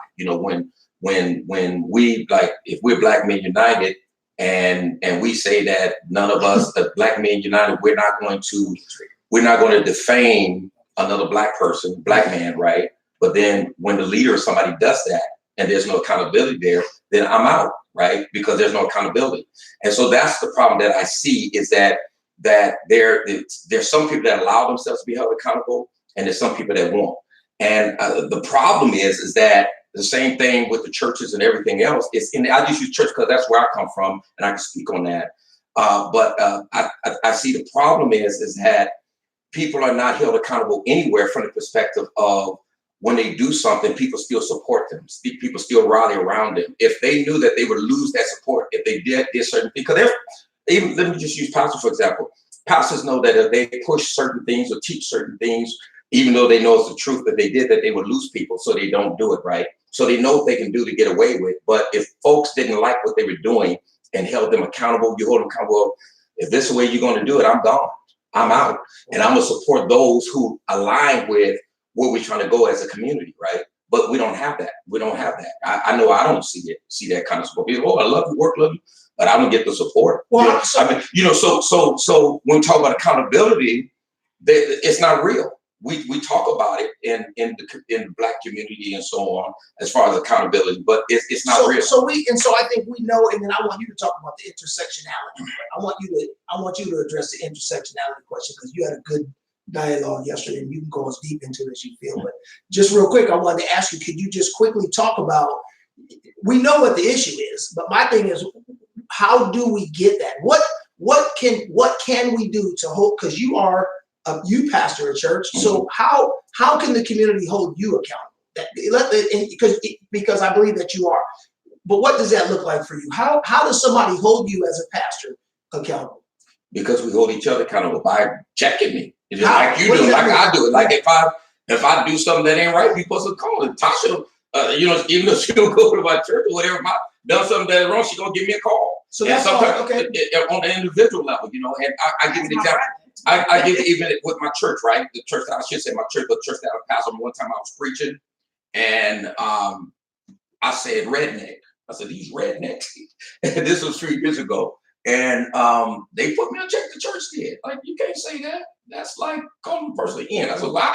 When we, like, if we're Black Men United and we say that none of us, the Black Men United, we're not going to defame another Black person, Black man, right? But then when the leader or somebody does that and there's no accountability there, then I'm out, right? Because there's no accountability. And so that's the problem that I see, is that there's some people that allow themselves to be held accountable, and there's some people that won't. And the problem is that the same thing with the churches and everything else. I just use church because that's where I come from, and I can speak on that. But I see the problem is that people are not held accountable anywhere from the perspective of when they do something, people still support them. People still rally around them. If they knew that they would lose that support if they did certain things, because even, let me just use pastors for example. Pastors know that if they push certain things or teach certain things, even though they know it's the truth that they did, that they would lose people, so they don't do it, right? So they know what they can do to get away with. But if folks didn't like what they were doing and held them accountable, you hold them accountable. If this is the way you're going to do it, I'm gone. I'm out. And I'm going to support those who align with where we're trying to go as a community, right? But we don't have that. We don't have that. I know I don't see that kind of support. People, I love you, love you, but I don't get the support. Well, so when we talk about accountability, it's not real. We talk about it in the Black community and so on, as far as accountability, but it's not real. So I think we know, and then I want you to talk about the intersectionality. I want you to address the intersectionality question, because you had a good dialogue yesterday, and you can go as deep into it as you feel. But just real quick, I wanted to ask you, could you just quickly talk about, we know what the issue is, but my thing is, how do we get that? What can we do to hold, because you pastor a church, so how can the community hold you accountable? Because I believe that you are. But what does that look like for you? How does somebody hold you as a pastor accountable? Because we hold each other accountable by checking me. It's just like you do it, like I do it. Like if I do something that ain't right, people supposed to call it. Tasha, even though she don't go to my church or whatever, if I done something that's wrong, she's gonna give me a call. So that's okay. On the individual level, and I give an example. I give it even with my church, right? The church, I should say my church, but the church that I pastor. One time I was preaching, and I said redneck. I said, these rednecks. And this was 3 years ago. And they put me on check, the church did. Like, you can't say that. That's like calling the person in. That's a lie.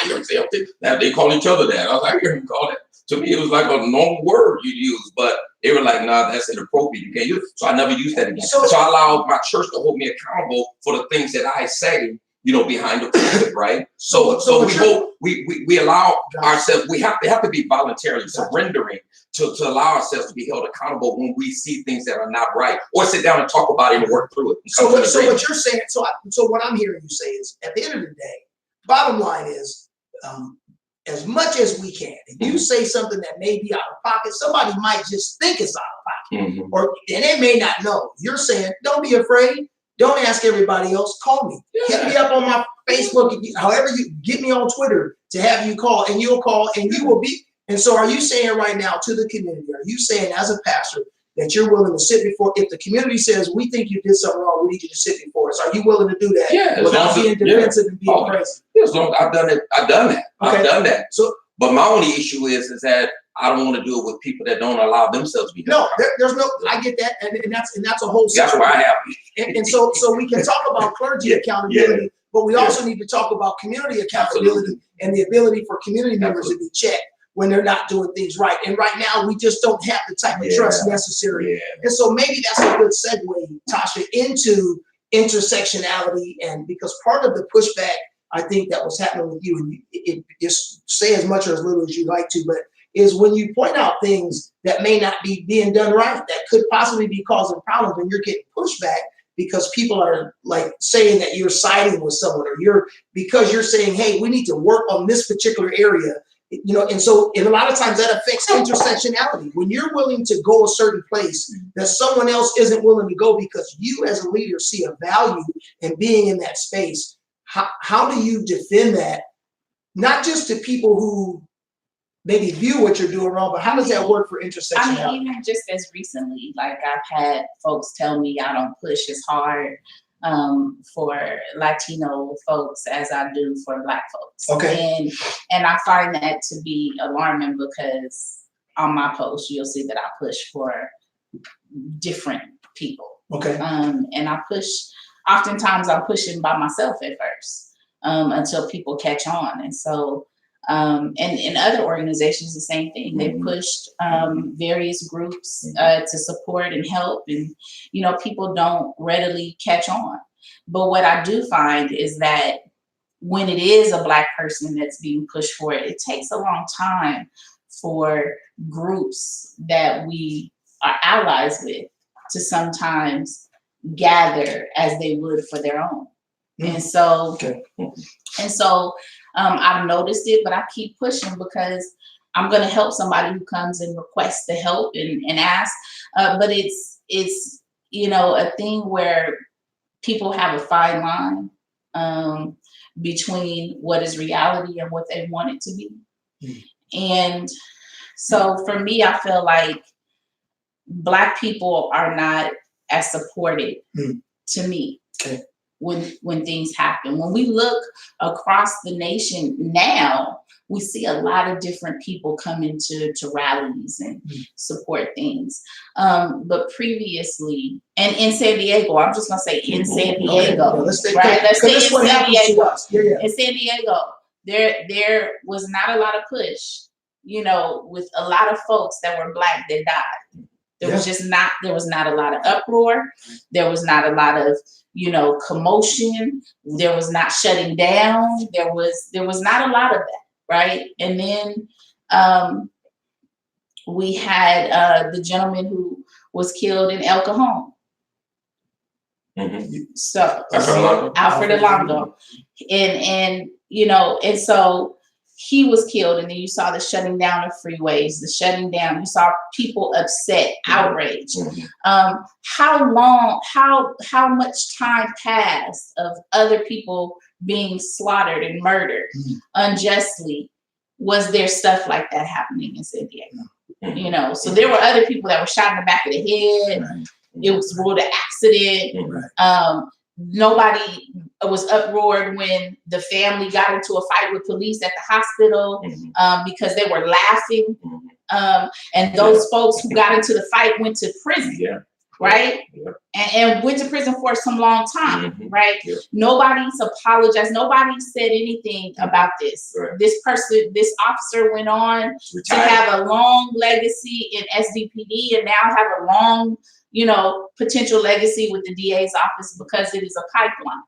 Now they call each other that. I was like, I hear him call it. To me, it was like a normal word you use, but they were like, nah, that's inappropriate. You can't use it. So I never used that again. So I allowed my church to hold me accountable for the things that I say, behind the pulpit, right? So we allow ourselves, we have to be voluntarily surrendering to allow ourselves to be held accountable when we see things that are not right, or sit down and talk about it and work through it. So what you're saying, so what I'm hearing you say is, at the end of the day, bottom line is, as much as we can, if you say something that may be out of pocket, somebody might just think it's out of pocket, and they may not know. You're saying, don't be afraid. Don't ask everybody else. Call me. Hit me up on my Facebook. However, you get me on Twitter to have you call, and you'll call, and you will be. And so, are you saying right now to the community? Are you saying as a pastor that you're willing to sit before? If the community says we think you did something wrong, we need you to sit before us. Are you willing to do that? Yeah, without being defensive and being crazy. As long as I've done it. I've done that. Okay. I've done that. So, but my only issue is that I don't want to do it with people that don't allow themselves to be. No, there's no. I get that, and that's a whole. That's why I have. And so we can talk about clergy accountability, but we also need to talk about community accountability and the ability for community members to be checked when they're not doing things right. And right now, we just don't have the type of trust necessary. Yeah. And so maybe that's a good segue, Tasha, into intersectionality, and because part of the pushback I think that was happening with you, and it just say as much or as little as you like to, but is when you point out things that may not be being done right, that could possibly be causing problems, and you're getting pushback because people are like saying that you're siding with someone, or because you're saying, hey, we need to work on this particular area, You know, and so and a lot of times that affects intersectionality. When you're willing to go a certain place that someone else isn't willing to go because you as a leader see a value in being in that space, how do you defend that? Not just to people who maybe view what you're doing wrong, but how does that work for intersectionality? I mean, even just as recently, like I've had folks tell me I don't push as hard for Latino folks as I do for Black folks. Okay. And I find that to be alarming because on my post, you'll see that I push for different people. Okay. And I push, oftentimes I'm pushing by myself at first until people catch on. And so, and in other organizations, the same thing. They pushed various groups to support and help, and you know, people don't readily catch on. But what I do find is that when it is a Black person that's being pushed for it, it takes a long time for groups that we are allies with to sometimes gather as they would for their own. And so, I've noticed it, but I keep pushing because I'm going to help somebody who comes and requests the help and ask. But it's, you know, a thing where people have a fine line between what is reality and what they want it to be. And so for me, I feel like Black people are not as supported to me. When things happen. When we look across the nation now, we see a lot of different people come into rallies and support things. But previously, and in San Diego, I'm just gonna say in San Diego, Let's stay in San Diego. Yeah. In San Diego, there was not a lot of push, you know, with a lot of folks that were Black that died. There was not a lot of uproar. There was not a lot of, you know, commotion. There was not shutting down. There was not a lot of that, right? And then we had the gentleman who was killed in El Cajon. So Alfred Alonso, and you know, and so he was killed, and then you saw the shutting down of freeways, the shutting down. You saw people upset, outraged. How much time passed of other people being slaughtered and murdered unjustly? Was there stuff like that happening in San Diego? You know, so there were other people that were shot in the back of the head. It was ruled an accident. Nobody was uproared when the family got into a fight with police at the hospital because they were laughing. And those folks who got into the fight went to prison, right? And went to prison for some long time, right? Nobody's apologized. Nobody said anything about this. This officer went on to have a long legacy in SDPD and now have a long, you know, potential legacy with the DA's office because it is a pipeline.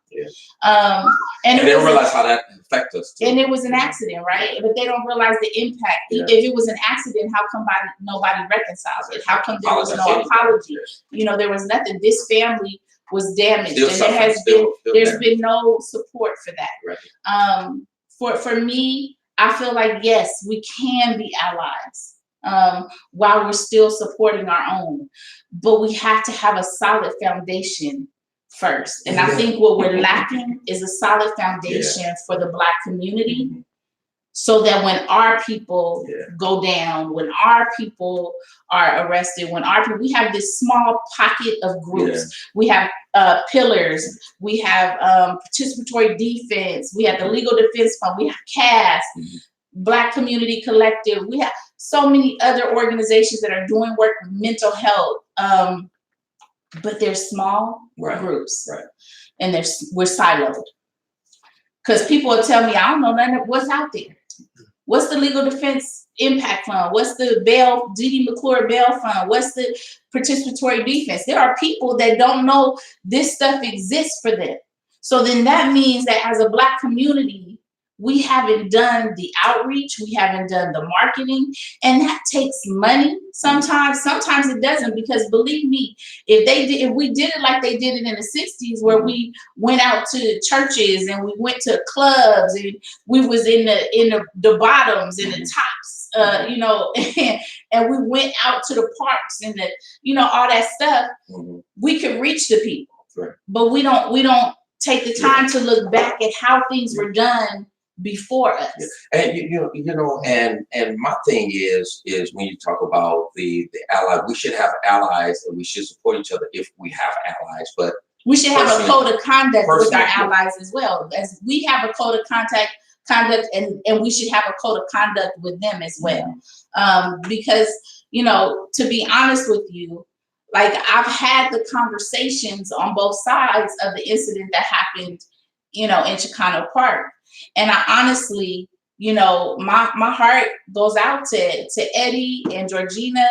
And they don't realize how that affects us too. And it was an accident, right? But they don't realize the impact. If it was an accident, how come nobody reconciles it? How come there was no apology? You know, there was nothing. This family was damaged, and there's been no support for that. For me, I feel like yes, we can be allies. While we're still supporting our own, but we have to have a solid foundation first. And I think what we're lacking is a solid foundation for the Black community, so that when our people go down, when our people are arrested, we have this small pocket of groups. We have pillars, we have participatory defense, we have the legal defense fund, we have CAST, Black Community Collective, we have so many other organizations that are doing work with mental health, but they're small groups, and we're siloed. Because people will tell me, I don't know none of what's out there. What's the Legal Defense Impact Fund? What's the D.D. McClure Bail Fund? What's the participatory defense? There are people that don't know this stuff exists for them. So then that means that as a Black community, we haven't done the outreach, we haven't done the marketing, and that takes money. Sometimes it doesn't, because believe me, if we did it like they did it in the 60s, where we went out to churches and we went to clubs and we was in the bottoms and the tops, you know, and we went out to the parks and the, you know, all that stuff, we could reach the people. Right. But we don't take the time to look back at how things were done before us. And you know, and my thing is when you talk about the allies, we should have allies and we should support each other if we have allies. But we should have a code of conduct with our allies as well. As we have a code of conduct, and we should have a code of conduct with them as well. Because, you know, to be honest with you, like, I've had the conversations on both sides of the incident that happened, you know, in Chicano Park. And I honestly, you know, my heart goes out to Eddie and Georgina,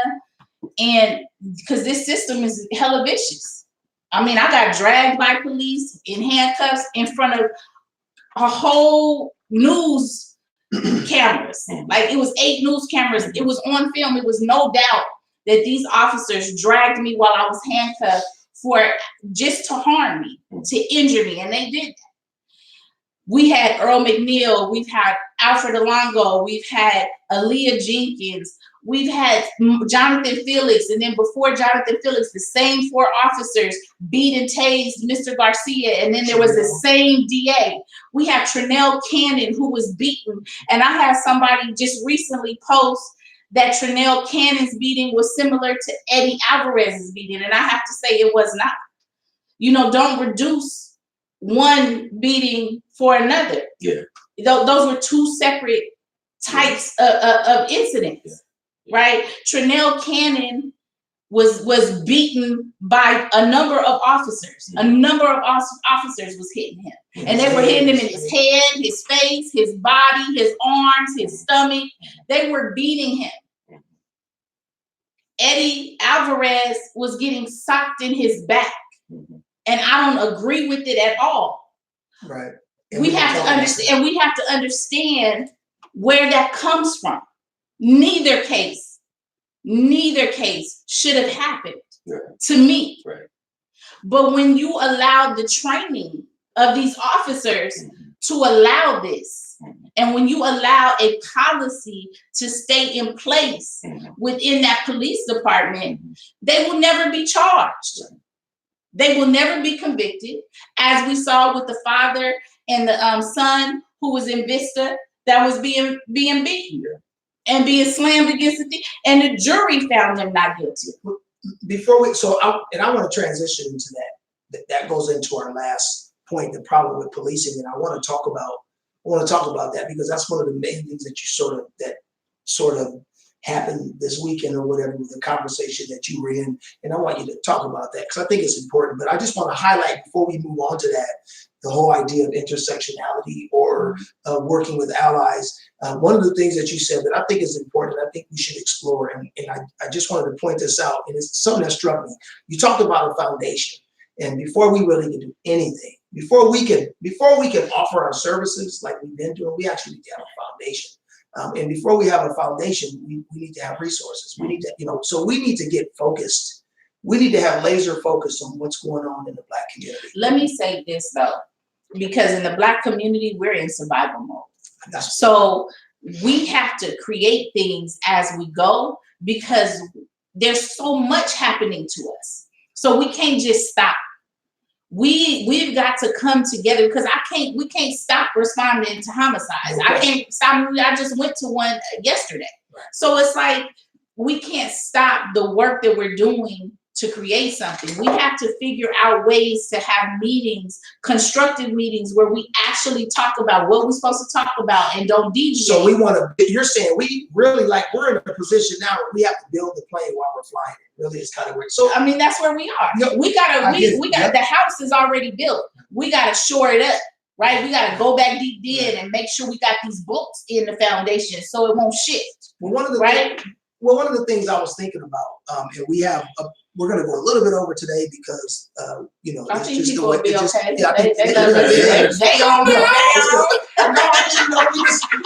and because this system is hella vicious. I mean, I got dragged by police in handcuffs in front of a whole news cameras. Like, it was 8 news cameras. It was on film. It was no doubt that these officers dragged me while I was handcuffed for just to harm me, to injure me, and they did that. We had Earl McNeil, we've had Alfred Alongo, we've had Aaliyah Jenkins, we've had Jonathan Felix, and then before Jonathan Felix, the same 4 officers beat and tased Mr. Garcia, and then there was the same DA. We have Trinell Cannon, who was beaten, and I had somebody just recently post that Trinell Cannon's beating was similar to Eddie Alvarez's beating, and I have to say it was not. You know, don't reduce one beating for another. Yeah. Those were 2 separate types of incidents, right? Trinell Cannon was beaten by a number of officers. A number of officers was hitting him. And they were hitting him in his head, his face, his body, his arms, his stomach. They were beating him. Eddie Alvarez was getting socked in his back. And I don't agree with it at all. Right. We have to understand, and we have to understand where that comes from. Neither case should have happened to me. Right. But when you allow the training of these officers to allow this, and when you allow a policy to stay in place within that police department, they will never be charged. They will never be convicted, as we saw with the father and the son who was in Vista that was being beaten and being slammed against the thing, and the jury found them not guilty. Before we, I want to transition into that. That goes into our last point, the problem with policing, and I want to talk about that, because that's one of the main things that sort of happened this weekend or whatever, with the conversation that you were in, and I want you to talk about that because I think it's important. But I just want to highlight, before we move on to that, the whole idea of intersectionality or working with allies. One of the things that you said that I think is important, I think we should explore, and I just wanted to point this out, and it's something that struck me. You talked about a foundation, and before we really can do anything, before we can offer our services like we've been doing, we actually need to have a foundation. And before we have a foundation, we need to have resources. We need to, so we need to get focused. We need to have laser focus on what's going on in the Black community. Let me say this though, because in the Black community, we're in survival mode. So we have to create things as we go, because there's so much happening to us. So we can't just stop. We've got to come together, because we can't stop responding to homicides. I can't stop. I just went to one yesterday. So it's like, we can't stop the work that we're doing to create something. We have to figure out ways to have meetings, constructive meetings, where we actually talk about what we're supposed to talk about and don't deviate. So you're saying we really, like, we're in a position now where we have to build the plane while we're flying it. Really, it's kind of weird. So I mean, that's where we are. We gotta the house is already built. We gotta shore it up, right? We gotta go back deep in and make sure we got these bolts in the foundation so it won't shift. Well, one of the things I was thinking about, and we're going to go a little bit over today because, I think people will be okay. They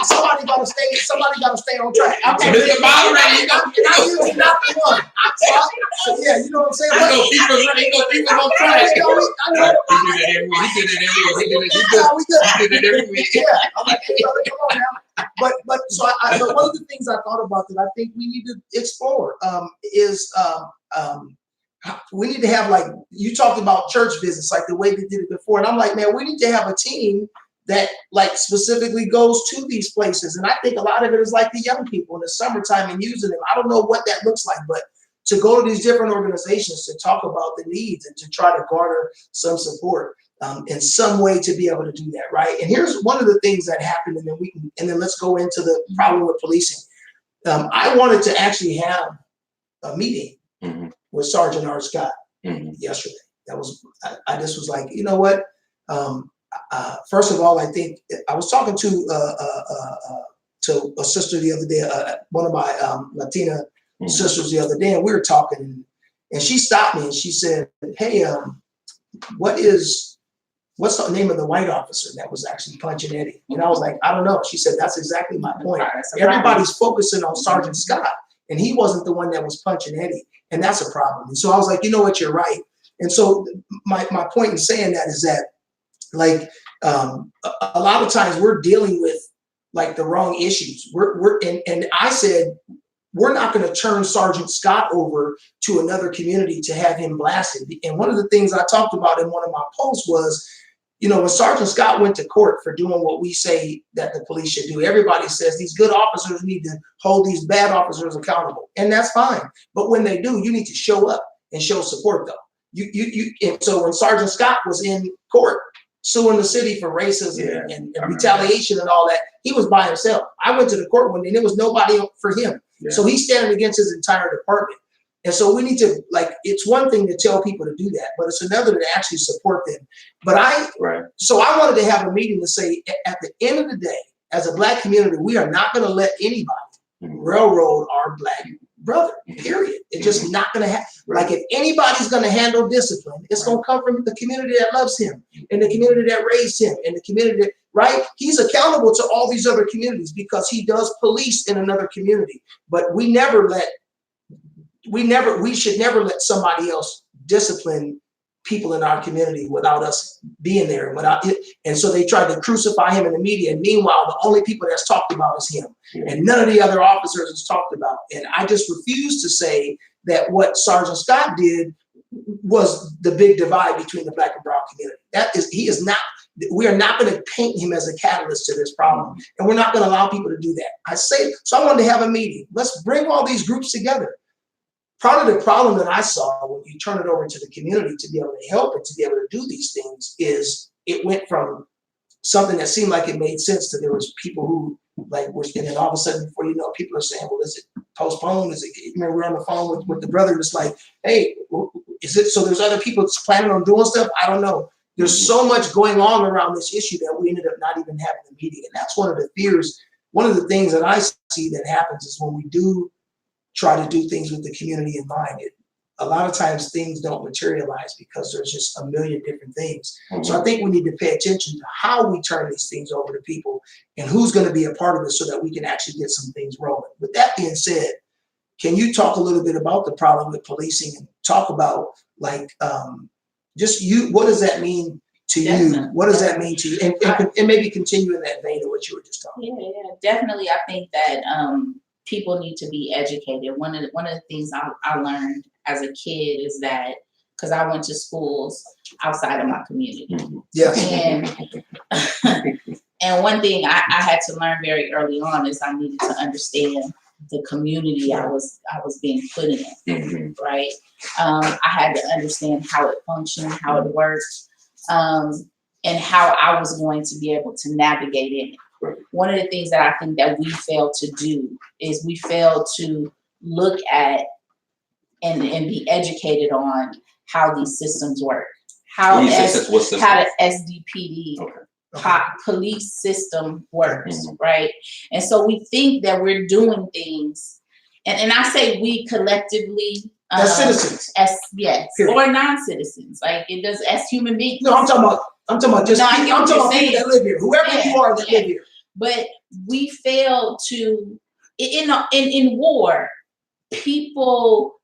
Somebody gotta stay on track. So Mr. Moderator, you know, And I'm usually not the one. So yeah, you know what I'm saying? I know people on track. I know. He did it every week. Yeah, I'm like, hey, brother, come on now. But one of the things I thought about that I think we need to explore is we need to have, like, you talked about church visits, like the way they did it before, and I'm like, man, we need to have a team that like specifically goes to these places. And I think a lot of it is like the young people in the summertime and using them. I don't know what that looks like, but to go to these different organizations to talk about the needs and to try to garner some support in some way to be able to do that, right? And here's one of the things that happened, and then let's go into the problem with policing. I wanted to actually have a meeting with Sergeant Art Scott yesterday. That was I just was like, you know what? First of all, I think I was talking to a sister the other day, one of my Latina sisters the other day, and we were talking, and she stopped me and she said, "Hey, what's the name of the white officer that was actually punching Eddie?" And I was like, "I don't know." She said, "That's exactly my point. Everybody's focusing on Sergeant Scott, and he wasn't the one that was punching Eddie, and that's a problem." And so I was like, "You know what? You're right." And so my point in saying that is that, like, a lot of times we're dealing with like the wrong issues. And I said, we're not going to turn Sergeant Scott over to another community to have him blasted. And one of the things I talked about in one of my posts was, you know, when Sergeant Scott went to court for doing what we say that the police should do, everybody says these good officers need to hold these bad officers accountable, and that's fine. But when they do, you need to show up and show support, though. And so when Sergeant Scott was in court suing the city for racism and retaliation and all that, he was by himself. I went to the court one day and there was nobody for him. Yeah. So he's standing against his entire department. And so we need to, like, it's one thing to tell people to do that, but it's another to actually support them. But so I wanted to have a meeting to say, at the end of the day, as a Black community, we are not going to let anybody railroad our Black brother, period. It's just not going to happen. Like, if anybody's going to handle discipline, it's going to come from the community that loves him and the community that raised him and the community that, right? He's accountable to all these other communities because he does police in another community. But we should never let somebody else discipline people in our community without us being there and without it. And so they tried to crucify him in the media. And meanwhile, the only people that's talked about is him. And none of the other officers is talked about. And I just refuse to say that what Sergeant Scott did was the big divide between the Black and brown community. We are not going to paint him as a catalyst to this problem. And we're not going to allow people to do that. So I wanted to have a meeting. Let's bring all these groups together. Part of the problem that I saw when you turn it over to the community to be able to help and to be able to do these things is it went from something that seemed like it made sense to there was people who and then all of a sudden, before you know, people are saying, well, is it postponed? Is it, remember, we're on the phone with the brother, it's like, hey, is it, so there's other people planning on doing stuff? I don't know. There's so much going on around this issue that we ended up not even having a meeting. And that's one of the fears. One of the things that I see that happens is when we do try to do things with the community in mind, a lot of times things don't materialize because there's just a million different things. So I think we need to pay attention to how we turn these things over to people and who's going to be a part of it so that we can actually get some things rolling. With that being said, can you talk a little bit about the problem with policing and talk about, like, what does that mean to you? What does that mean to you? And maybe continue in that vein of what you were just talking about. Yeah, definitely. I think that people need to be educated. One of the things I learned as a kid is that, because I went to schools outside of my community. Yes. And one thing I had to learn very early on is I needed to understand the community I was being put in, right? I had to understand how it functioned, how it worked, and how I was going to be able to navigate in it. One of the things that I think that we fail to do is we fail to look at and be educated on how these systems work. How the SDPD police system works, right? And so we think that we're doing things, and I say we collectively as citizens, or non-citizens, like it does as human beings. No, I'm talking about I'm talking about just No, I people, get I'm what talking you're about people saying. that live here, whoever Yeah, you are that yeah. live here. But we fail to, in war, people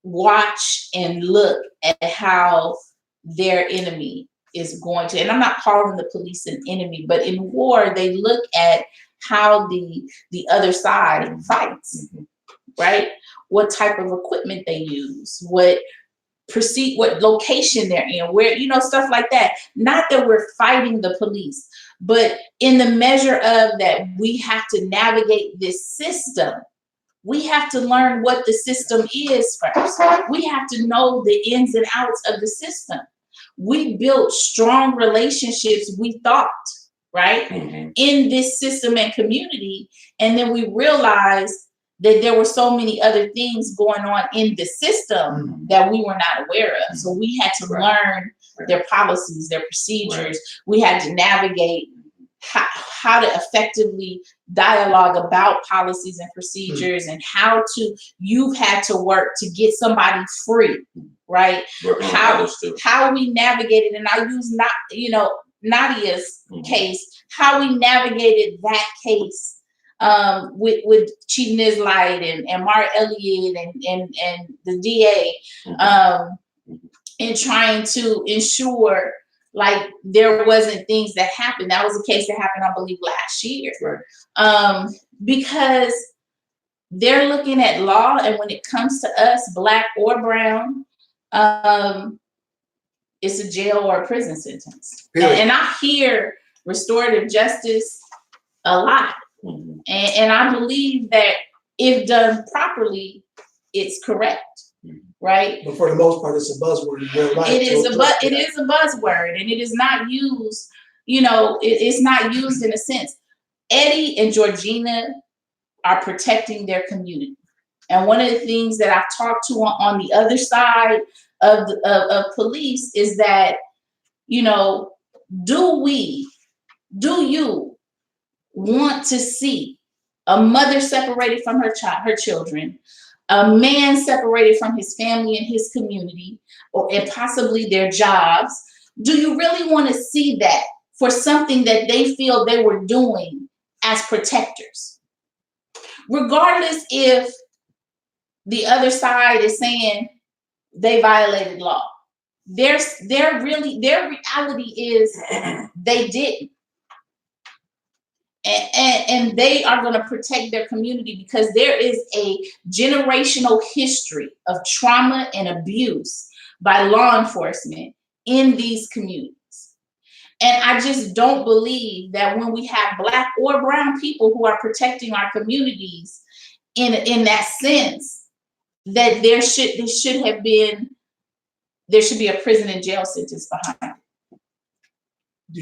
watch and look at how their enemy is going to, and I'm not calling the police an enemy, but in war, they look at how the other side fights, right? What type of equipment they use, what location they're in, where, stuff like that. Not that we're fighting the police, but in the measure of that, we have to navigate this system. We have to learn what the system is first. We have to know the ins and outs of the system. We built strong relationships, we thought, right, in this system and community. And then we realized that there were so many other things going on in the system that we were not aware of. So we had to learn their policies, their procedures. We had to navigate how to effectively dialogue about policies and procedures, and you've had to work to get somebody free, right? How we navigated, and I use Nadia's case, how we navigated that case with Chief Nizlight and Mark Elliott and the DA in trying to ensure like there wasn't things that happened. That was a case that happened, I believe, last year. Right. Because they're looking at law, and when it comes to us, Black or brown, it's a jail or a prison sentence. And I hear restorative justice a lot. And I believe that if done properly, it's correct. Right? But for the most part, it's a buzzword in real life. It is a buzzword, and it is not used, it's not used in a sense. Eddie and Georgina are protecting their community. And one of the things that I've talked to on the other side of police is that, do you want to see a mother separated from her children, a man separated from his family and his community, and possibly their jobs? Do you really want to see that for something that they feel they were doing as protectors? Regardless if the other side is saying they violated law. Their reality is they didn't. And they are going to protect their community because there is a generational history of trauma and abuse by law enforcement in these communities. And I just don't believe that when we have Black or brown people who are protecting our communities in that sense, that there should be a prison and jail sentence behind it.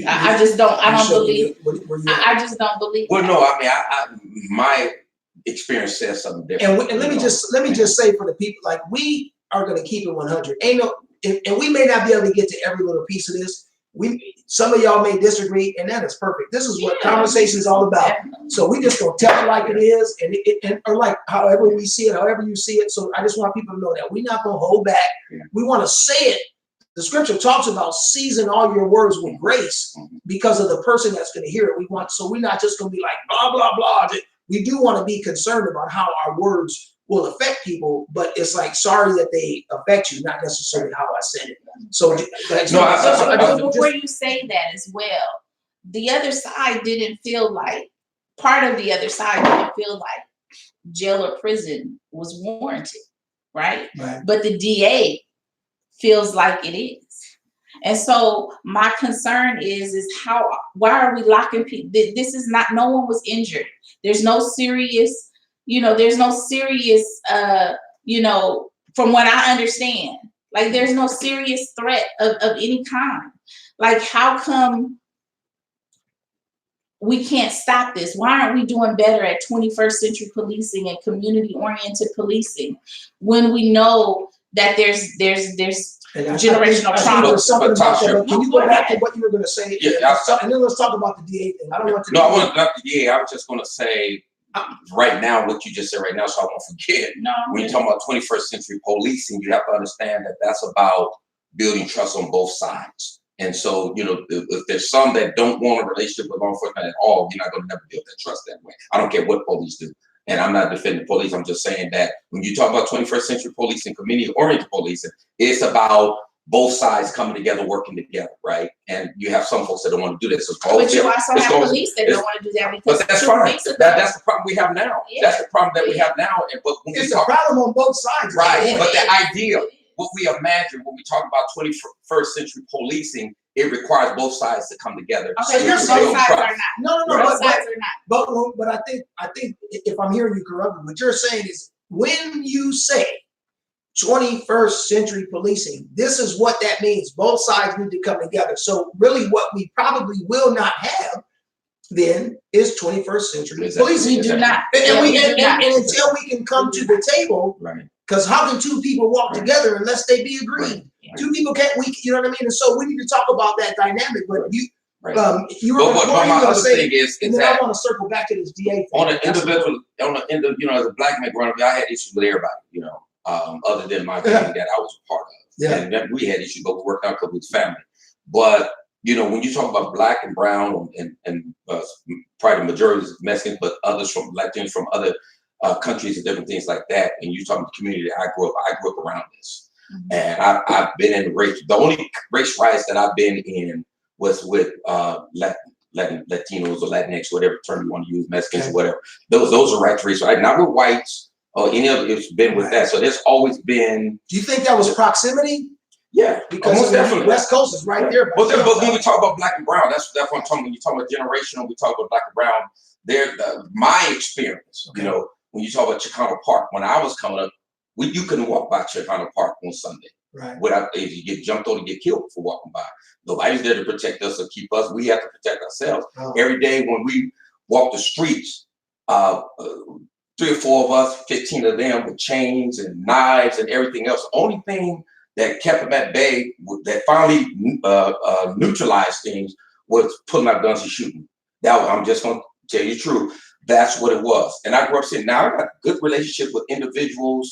I just don't believe. I just don't believe. Well, no, I my experience says something different. And let me just say for the people, like, we are going to keep it 100. And we may not be able to get to every little piece of this. Some of y'all may disagree, and that is perfect. This is what conversation is all about. So we just gonna tell it like it is, or like however we see it, however you see it. So I just want people to know that we're not gonna hold back. We want to say it. The scripture talks about season all your words with grace because of the person that's going to hear it. So we're not just going to be like blah blah blah. We do want to be concerned about how our words will affect people, but it's like, sorry that they affect you, not necessarily how I said it. So before you say that as well, the other side didn't feel like, part of the other side didn't feel like jail or prison was warranted, right? But the DA feels like it is. And so my concern is why are we locking people? This is not, no one was injured. There's no serious, from what I understand, like there's no serious threat of any kind. Like, how come we can't stop this? Why aren't we doing better at 21st century policing and community-oriented policing when we know that there's generational trauma? Can you go back to what you were going to say? Yeah, and then let's talk about the DA thing. I don't want to. No, I want to the DA. I was just going to say right now what you just said right now, so I won't forget. No, when you're talking about 21st century policing, you have to understand that that's about building trust on both sides. And so, you know, if there's some that don't want a relationship with law enforcement at all, you're not going to never build that trust that way. I don't care what police do. And I'm not defending police. I'm just saying that when you talk about 21st century policing, community-oriented policing, it's about both sides coming together, working together, right? And you have some folks that don't want to do that. So but you also have police that don't want to do that because but that's fine. That's the problem we have now. Yeah. That's the problem that we have now. And but when it's a problem on both sides. Right. But the idea, what we imagine when we talk about 21st century policing, it requires both sides to come together. Okay, so both sides are not. No, both sides are not. But I think if I'm hearing you correctly, what you're saying is when you say 21st century policing, this is what that means. Both sides need to come together. So really what we probably will not have then is 21st century policing. We do not. And until we can come to the table, right? Because how can two people walk together unless they be agreed? Right. Two people can't. You know what I mean? And so we need to talk about that dynamic. But you were my other thing is and then I want to circle back to this DA thing. On an individual, you know, as a black man growing up, I had issues with everybody. You know, other than my family that I was a part of. Yeah. And we had issues, but we worked out because we was family. But you know, when you talk about black and brown and probably the majority is Mexicans, but others from Latinos from other countries and different things like that, and you talk about the community that I grew up around this. Mm-hmm. And I've been in race. The only race riots that I've been in was with Latinos or Latinx, whatever term you want to use, Mexicans or whatever. Those are race riots, right? Not with whites or any of it's been with that. So there's always been. Do you think that was proximity? Yeah, because most definitely. West Coast is right there. But when we talk about black and brown, that's what I'm talking. When you talk about generational, we talk about black and brown. My experience, you know, when you talk about Chicano Park, when I was coming up, you couldn't walk by Chicano Park on Sunday. Right. Without, if you get jumped on and get killed for walking by. Nobody's there to protect us or keep us. We have to protect ourselves. Oh. Every day when we walk the streets, 3 or 4 of us, 15 of them with chains and knives and everything else. The only thing that kept them at bay, that finally neutralized things, was pulling out guns and shooting. I'm just going to tell you the truth. That's what it was. And I grew up saying, now I got a good relationship with individual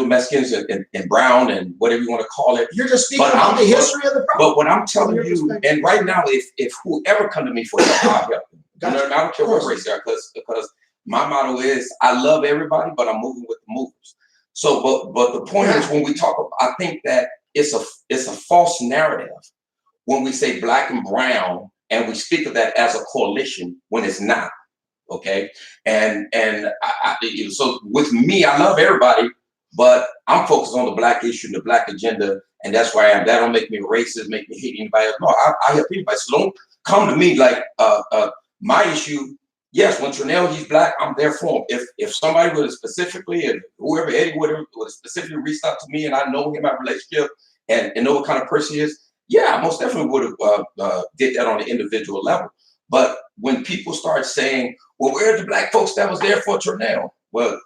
Mexicans and brown and whatever you want to call it. You're just speaking about the history of the problem. But what I'm telling you, and right now, if whoever come to me for help, I'll help them. Gotcha. You know, I don't care what race they are, because my motto is, I love everybody, but I'm moving with the movers. So, but the point is, when we talk about, I think that it's a false narrative when we say black and brown, and we speak of that as a coalition when it's not. Okay, and so with me, I love everybody, but I'm focused on the black issue and the black agenda, and that's where I am. That don't make me racist, make me hate anybody else. No, I help anybody. So don't come to me like my issue. Yes, when Trinell, he's black, I'm there for him. If somebody would have specifically, and whoever, Eddie would have specifically reached out to me, and I know him, I have a relationship, and know what kind of person he is, yeah, I most definitely would have did that on an individual level. But when people start saying, well, where are the black folks that was there for Trinell? Well,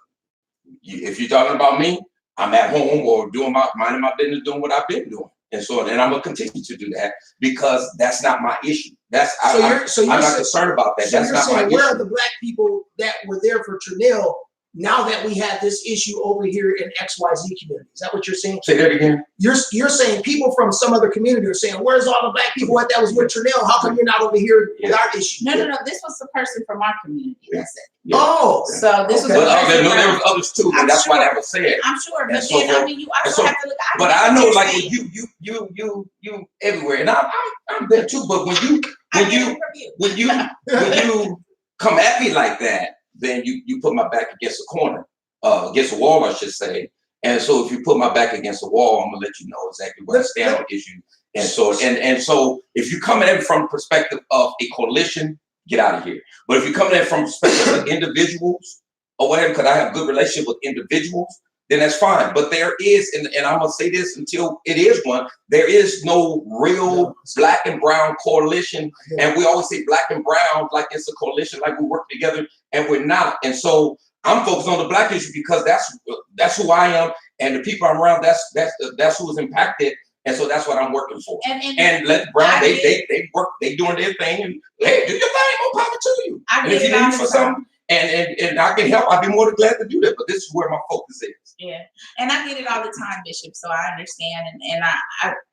if you're talking about me, I'm at home or minding my business, doing what I've been doing. And I'm gonna continue to do that because that's not my issue. I'm not concerned about that. So that's not my issue. Where are the black people that were there for Trinell now that we have this issue over here in XYZ community? Is that what you're saying? Say that again. You're saying people from some other community are saying, where's all the black people that was with Trinell? How come you're not over here with our issue? No. This was the person from our community. That's it. Yeah. Oh, so this was. But there was others too, and that's why that was said. I'm sure, but then I mean, you also have to look. But I know, like you everywhere, and I'm there too. But when you come at me like that, then you put my back against the corner, against the wall, I should say. And so if you put my back against the wall, I'm gonna let you know exactly where I stand on issues. And so if you come at it from the perspective of a coalition, get out of here. But if you come at it from the perspective of individuals or whatever, because I have a good relationship with individuals, then that's fine. But there is, and I'm gonna say this until it is one, there is no real black and brown coalition. And we always say black and brown like it's a coalition, like we work together, and we're not. And so I'm focused on the black issue because that's who I am, and the people I'm around, that's who was impacted. And so that's what I'm working for. And let Brown, they work, they doing their thing, and hey, do your thing, more power to you. And if you need for something, and I can help, I'd be more than glad to do that. But this is where my focus is. Yeah, and I get it all the time, Bishop. So I understand,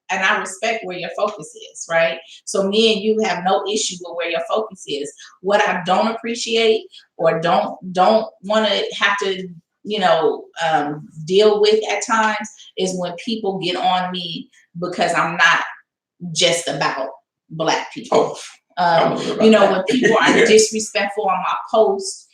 and and I respect where your focus is, right? So me and you have no issue with where your focus is. What I don't appreciate or don't want to have to, deal with at times is when people get on me because I'm not just about Black people. When people are disrespectful on my post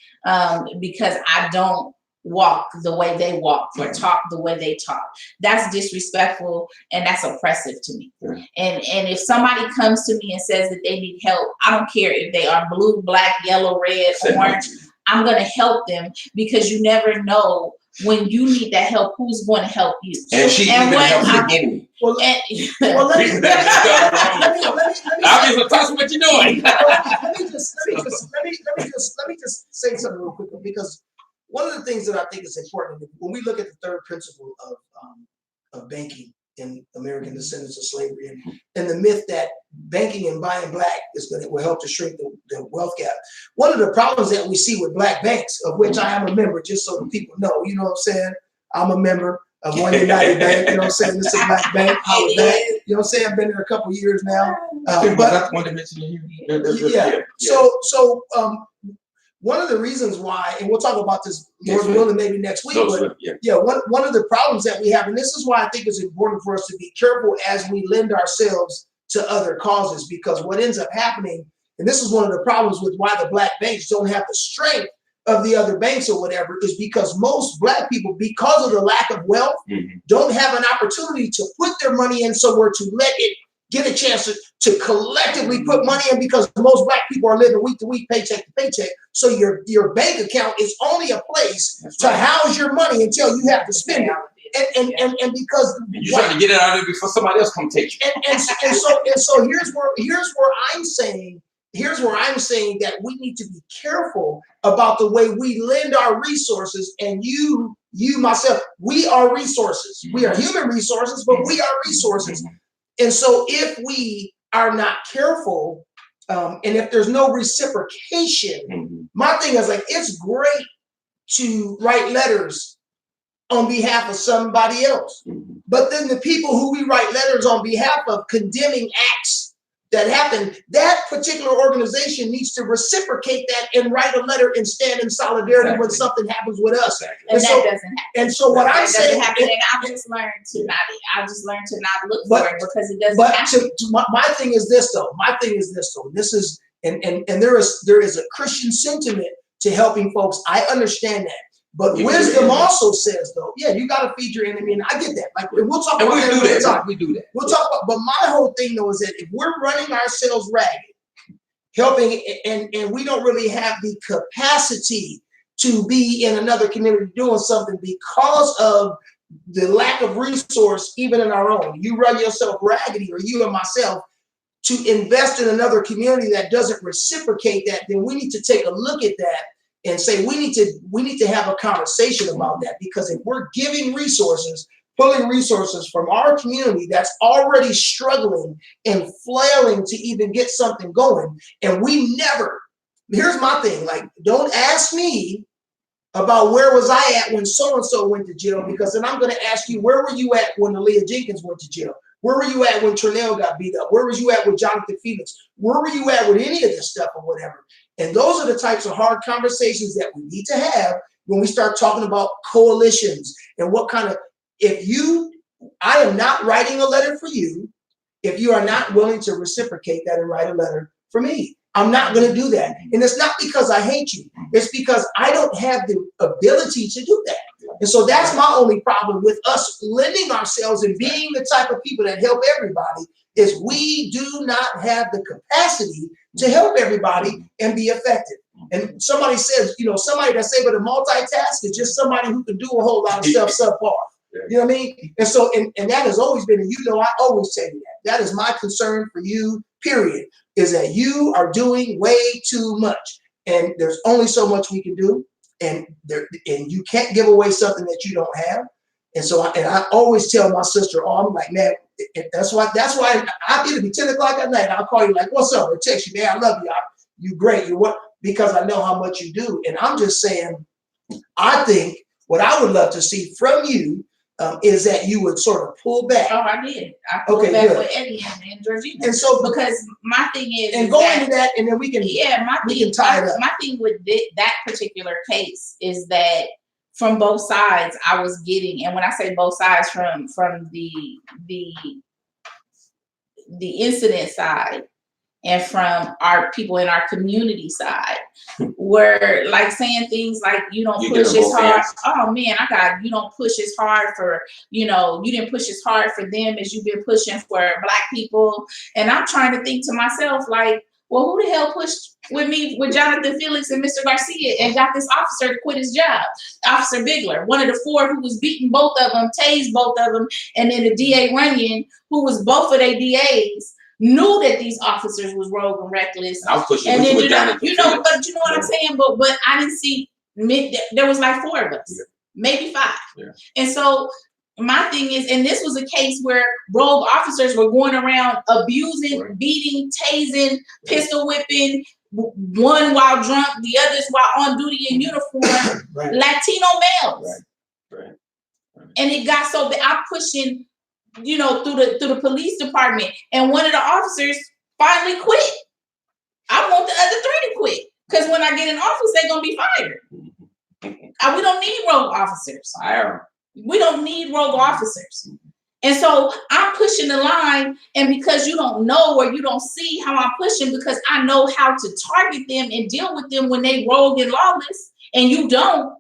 because I don't walk the way they walk or talk the way they talk. That's disrespectful and that's oppressive to me. Yeah. And if somebody comes to me and says that they need help, I don't care if they are blue, black, yellow, red, orange, I'm going to help them because you never know when you need that help, who's going to help you. And she even helps the enemy. Let me just say something real quick, because one of the things that I think is important when we look at the third principle of banking in American descendants of slavery and the myth that banking and buying Black will help to shrink the wealth gap. One of the problems that we see with Black banks, of which I am a member, just so the people know, you know what I'm saying? I'm a member of One United Bank, you know what I'm saying? This is a Black bank, Howard Bank, you know what I'm saying? I've been there a couple of years now. But that's one dimension here. So one of the reasons why, and we'll talk about this more than maybe next week, one of the problems that we have, and this is why I think it's important for us to be careful as we lend ourselves to other causes, because what ends up happening, and this is one of the problems with why the Black banks don't have the strength of the other banks or whatever, is because most Black people, because of the lack of wealth, don't have an opportunity to put their money in somewhere to let it get a chance to collectively put money in, because most Black people are living week to week, paycheck to paycheck. So your bank account is only a place to house your money until you have to spend it. And because you're trying to get it out of it before somebody else come take you. And so here's where I'm saying that we need to be careful about the way we lend our resources. And you myself, we are resources. We are human resources, but we are resources. And so if we are not careful, and if there's no reciprocation, my thing is like, it's great to write letters on behalf of somebody else. But then the people who we write letters on behalf of condemning acts that happen, that particular organization needs to reciprocate that and write a letter and stand in solidarity when something happens with us. And that doesn't happen. And so what I'm saying, and I just learned to not look for it because it doesn't happen. My thing is this though. This is and there is a Christian sentiment to helping folks. I understand that. But wisdom also says, though, you got to feed your enemy, and I get that. Like we'll talk about that another time. We do that. We'll talk about. But my whole thing, though, is that if we're running ourselves ragged, helping, and we don't really have the capacity to be in another community doing something because of the lack of resource, even in our own. You run yourself raggedy, or you and myself, to invest in another community that doesn't reciprocate that, then we need to take a look at that and say we need to have a conversation about that, because if we're giving resources, pulling resources from our community that's already struggling and flailing to even get something going, and we never, here's my thing, like, don't ask me about where was I at when so-and-so went to jail, because then I'm going to ask you, where were you at when Aaliyah Jenkins went to jail? Where were you at when Turnell got beat up? Where was you at with Jonathan Felix? Where were you at with any of this stuff or whatever? And those are the types of hard conversations that we need to have when we start talking about coalitions and what kind of, I am not writing a letter for you if you are not willing to reciprocate that and write a letter for me. I'm not going to do that. And it's not because I hate you. It's because I don't have the ability to do that. And so that's my only problem with us lending ourselves and being the type of people that help everybody, is we do not have the capacity to help everybody and be effective. And somebody says, somebody that's able to multitask is just somebody who can do a whole lot of stuff subpar. You know what I mean? And so, and that has always been, and I always tell you that. That is my concern for you, period, is that you are doing way too much. And there's only so much we can do. And you can't give away something that you don't have. And so, I always tell my sister, I'm like, man, that's why it'll be 10 o'clock at night. I'll call you like, what's up? Or text you, man, I love you. You great. You what? Because I know how much you do. And I'm just saying, I think what I would love to see from you, is that you would sort of pull back. Oh, I did. I pulled back good. with Eddie and Georgina. And so, because my thing is, and go into that, and then we can tie it up. My thing with that particular case is that from both sides, I was getting, and when I say both sides, from the incident side and from our people in our community side, were like saying things like, you don't push as hard. Oh man, you don't push as hard for, you didn't push as hard for them as you've been pushing for Black people. And I'm trying to think to myself, like, well, who the hell pushed with me, with Jonathan Felix and Mr. Garcia, and got this officer to quit his job? Officer Bigler, one of the 4 who was beating both of them, tased both of them, and then the DA Runyon, who was both of their DAs, knew that these officers was rogue and reckless. I was pushing, and then but you know what I'm saying? But I didn't see, there was like 4 of us, maybe 5. Yeah. And so my thing is, and this was a case where rogue officers were going around abusing, beating, tasing, pistol whipping, one while drunk, the others while on duty in uniform, Latino males. Right. And it got so bad. I'm pushing, through the police department, and one of the officers finally quit. I want the other 3 to quit, because when I get in office, they're gonna be fired. We don't need rogue officers. We don't need rogue officers. And so I'm pushing the line, and because you don't know or you don't see how I'm pushing, because I know how to target them and deal with them when they rogue and lawless, and you don't.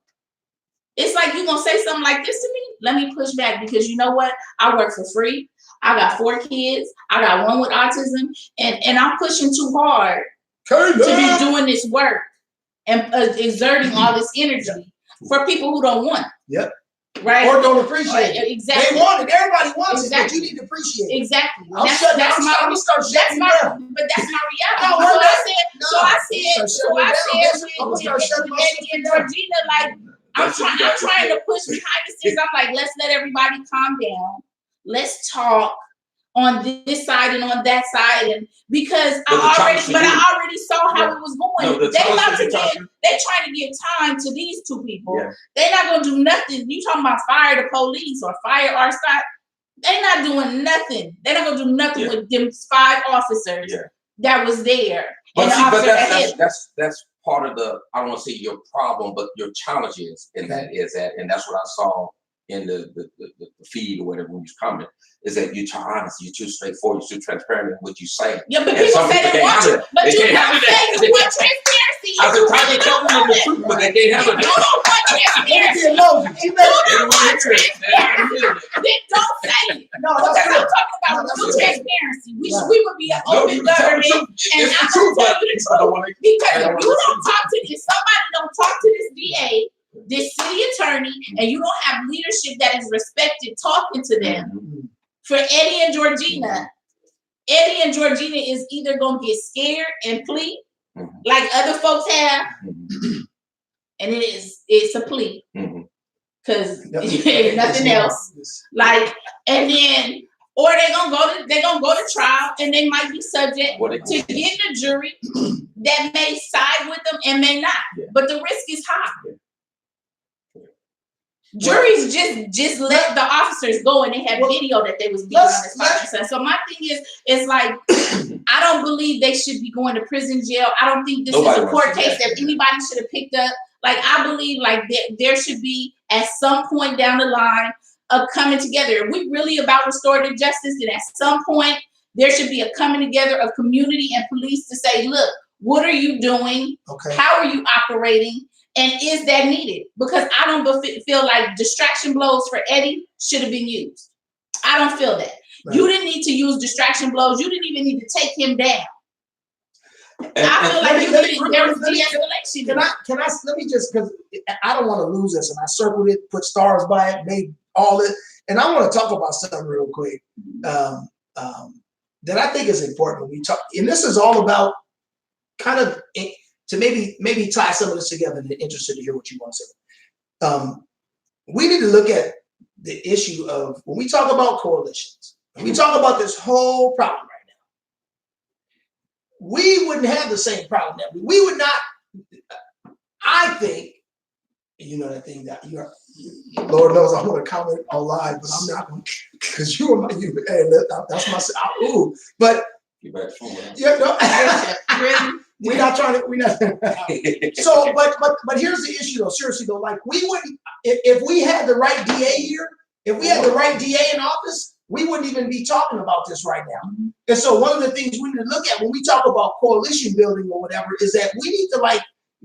It's like, you gonna say something like this to me? Let me push back, because you know what? I work for free. I got 4 kids. I got 1 with autism, and I'm pushing too hard to be doing this work and exerting all this energy for people who don't want it. Yep. Right? Or don't appreciate it. Exactly. They want it. Everybody wants it, but you need to appreciate it. Exactly. I'm gonna start shutting down. But that's my reality. No, I said with Eddie and Georgina, like, I'm trying to push behind the scenes. I'm like, let's let everybody calm down. Let's talk on this side and on that side, and because I already saw how it was going. They trying to give time to these 2 people. Yeah. They're not gonna do nothing. You talking about fire the police or fire our side? They're not doing nothing. They're not gonna do nothing with them 5 officers that was there. But that's part of the, I don't want to say your problem, but your challenges in that and that's what I saw in the feed or whatever when you comment, is that you're too honest, you're too straightforward, you're too transparent in what you say. Yeah, but people say they want you, but you don't say you want transparency. I've been trying to tell them the truth, but they can't handle it. You don't want transparency. You don't want transparency. Then don't say it. No, because I'm talking about true transparency. We would be an open government, and I'm going to tell you the truth. Because if you don't talk to, if somebody don't talk to this DA, this city attorney, and you don't have leadership that is respected talking to them, for Eddie and Georgina is either going to get scared and plea, like other folks have, and it's a plea, because ain't nothing else. Like, and then, or they're gonna go to trial, and they might be subject to getting a jury that may side with them and may not, but the risk is high. Juries just let the officers go, and they had video that they was beating on this father. So my thing is like, I don't believe they should be going to prison jail. I don't think this is a court case that anybody should have picked up. Like, I believe like there should be at some point down the line a coming together. We really about restorative justice, and at some point there should be a coming together of community and police to say, look, what are you doing? Okay. How are you operating? And is that needed? Because I don't feel like distraction blows for Eddie should have been used. I don't feel that. Right. You didn't need to use distraction blows. You didn't even need to take him down. I feel like there was de-escalation. Can I, let me just, because I don't want to lose this, and I circled it, put stars by it, made all it, and I want to talk about something real quick that I think is important when we talk, and this is all about kind of, to maybe tie some of this together, and interested to hear what you want to say. We need to look at the issue of, when we talk about coalitions, when we talk about this whole problem right now, we wouldn't have the same problem that we would not, I think, You know that thing that Lord knows I want to comment on live, but I'm not going to, because you are hey, that's my, ooh, but yeah, no, we're not trying to, so, but here's the issue though, seriously though, like we wouldn't, if we had the right DA here, if we had the right DA in office, we wouldn't even be talking about this right now. And so one of the things we need to look at when we talk about coalition building or whatever is that we need to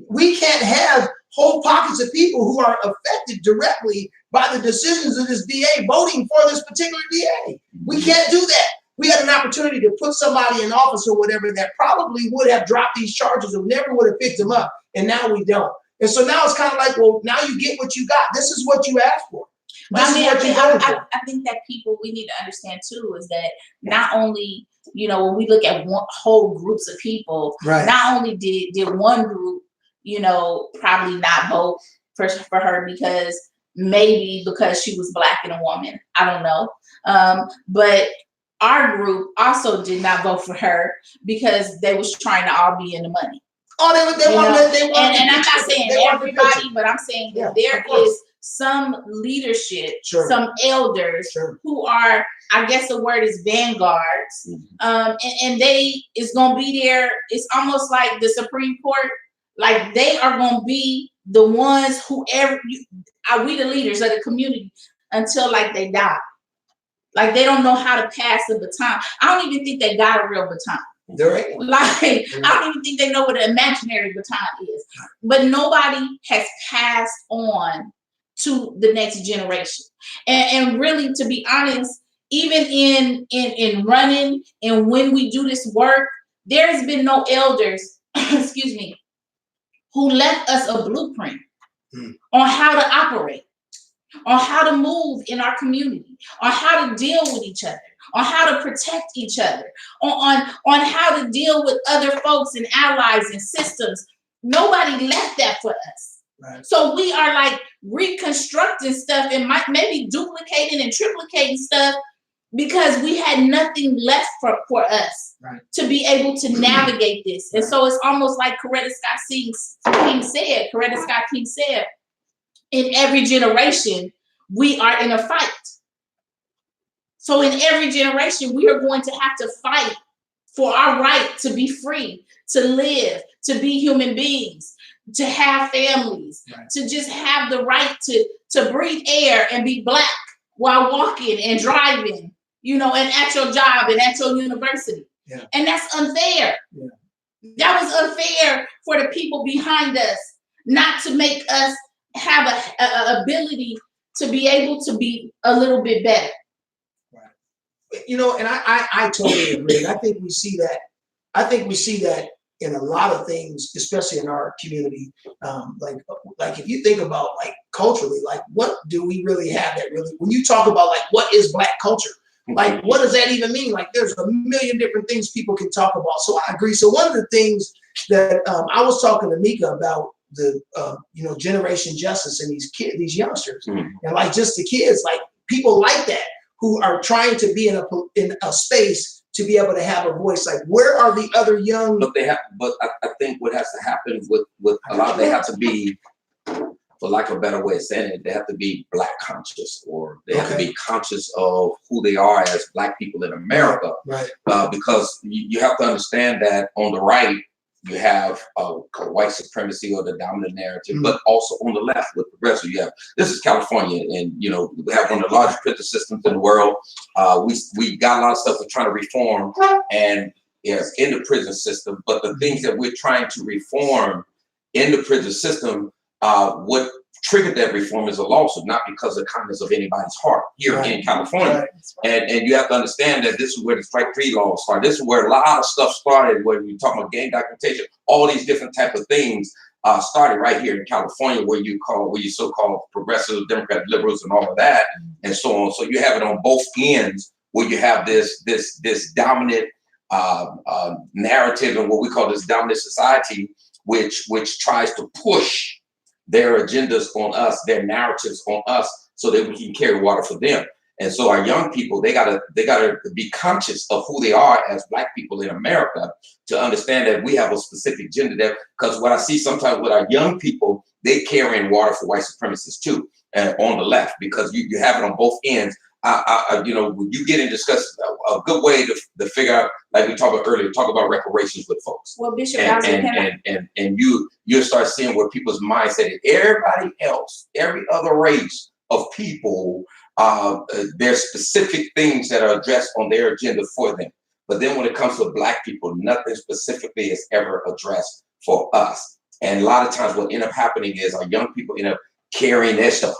we can't have whole pockets of people who are affected directly by the decisions of this DA voting for this particular DA. We can't do that. We had an opportunity to put somebody in office or whatever that probably would have dropped these charges or never would have picked them up, and now we don't. And so now it's kind of like, well, now you get what you got. This is what you asked for. Well, I think that people, we need to understand too, is that not only, you know, when we look at whole groups of people, right. Not only did one group, you know, probably not vote for her because she was Black and a woman. I don't know. But our group also did not vote for her because they was trying to all be in the money. Oh, they wanted, and I'm not saying everybody, but I'm saying that there is some leadership, some elders who are, I guess the word is vanguards, and they is gonna be there. It's almost like the Supreme Court. Like they are going to be the ones whoever are we the leaders of the community until like they die. Like they don't know how to pass the baton. I don't even think they got a real baton. Right. Like I don't even think they know what an imaginary baton is. But nobody has passed on to the next generation. And really, to be honest, even in running and when we do this work, there's been no elders, excuse me, who left us a blueprint on how to operate, on how to move in our community, on how to deal with each other, on how to protect each other, on how to deal with other folks and allies and systems. Nobody left that for us. Right. So we are like reconstructing stuff and maybe duplicating and triplicating stuff because we had nothing left for us to be able to navigate this. And so it's almost like Coretta Scott King said, in every generation, we are in a fight. So in every generation, we are going to have to fight for our right to be free, to live, to be human beings, to have families, to just have the right to breathe air and be Black while walking and driving, you know, and at your job and at your university. Yeah. And that's unfair. Yeah. That was unfair for the people behind us, not to make us have a ability to be able to be a little bit better. Right. You know, and I totally agree. I think we see that. I think we see that in a lot of things, especially in our community. Like if you think about like culturally, like what do we really have that really, when you talk about like what is Black culture? Like, what does that even mean? Like, there's a million different things people can talk about. So I agree. So one of the things that I was talking to Mika about the, generation justice and these youngsters, and like just the kids, like people like that who are trying to be in a space to be able to have a voice. Like, where are the other young? But I think what has to happen with a lot, they have to be, for lack of a better way of saying it, they have to be Black conscious, or they have to be conscious of who they are as Black people in America. Right. Because you have to understand that on the right, you have white supremacy or the dominant narrative, but also on the left with progressive, you have, this is California, and we have one of the largest prison systems in the world. We got a lot of stuff we're trying to reform, and yes, in the prison system, but the things that we're trying to reform in the prison system, what triggered that reform is a lawsuit, not because of the kindness of anybody's heart here in California. And you have to understand that this is where the Strike 3 laws started. This is where a lot of stuff started, when you talk about gang documentation, all these different type of things started right here in California, where you so-called progressive, Democrat, liberals, and all of that, and so on. So you have it on both ends, where you have this dominant narrative and what we call this dominant society, which tries to push their agendas on us, their narratives on us, so that we can carry water for them. And so our young people, they gotta be conscious of who they are as Black people in America, to understand that we have a specific agenda there. Because what I see sometimes with our young people, they carrying water for white supremacists too, on the left, because you have it on both ends. You know, when you get and discuss a good way to figure out, like we talked about earlier, talk about reparations with folks. Well, Bishop, and you'll start seeing where people's mindset is. Everybody else, every other race of people, there's specific things that are addressed on their agenda for them. But then when it comes to Black people, nothing specifically is ever addressed for us. And a lot of times what end up happening is our young people end up carrying that stuff.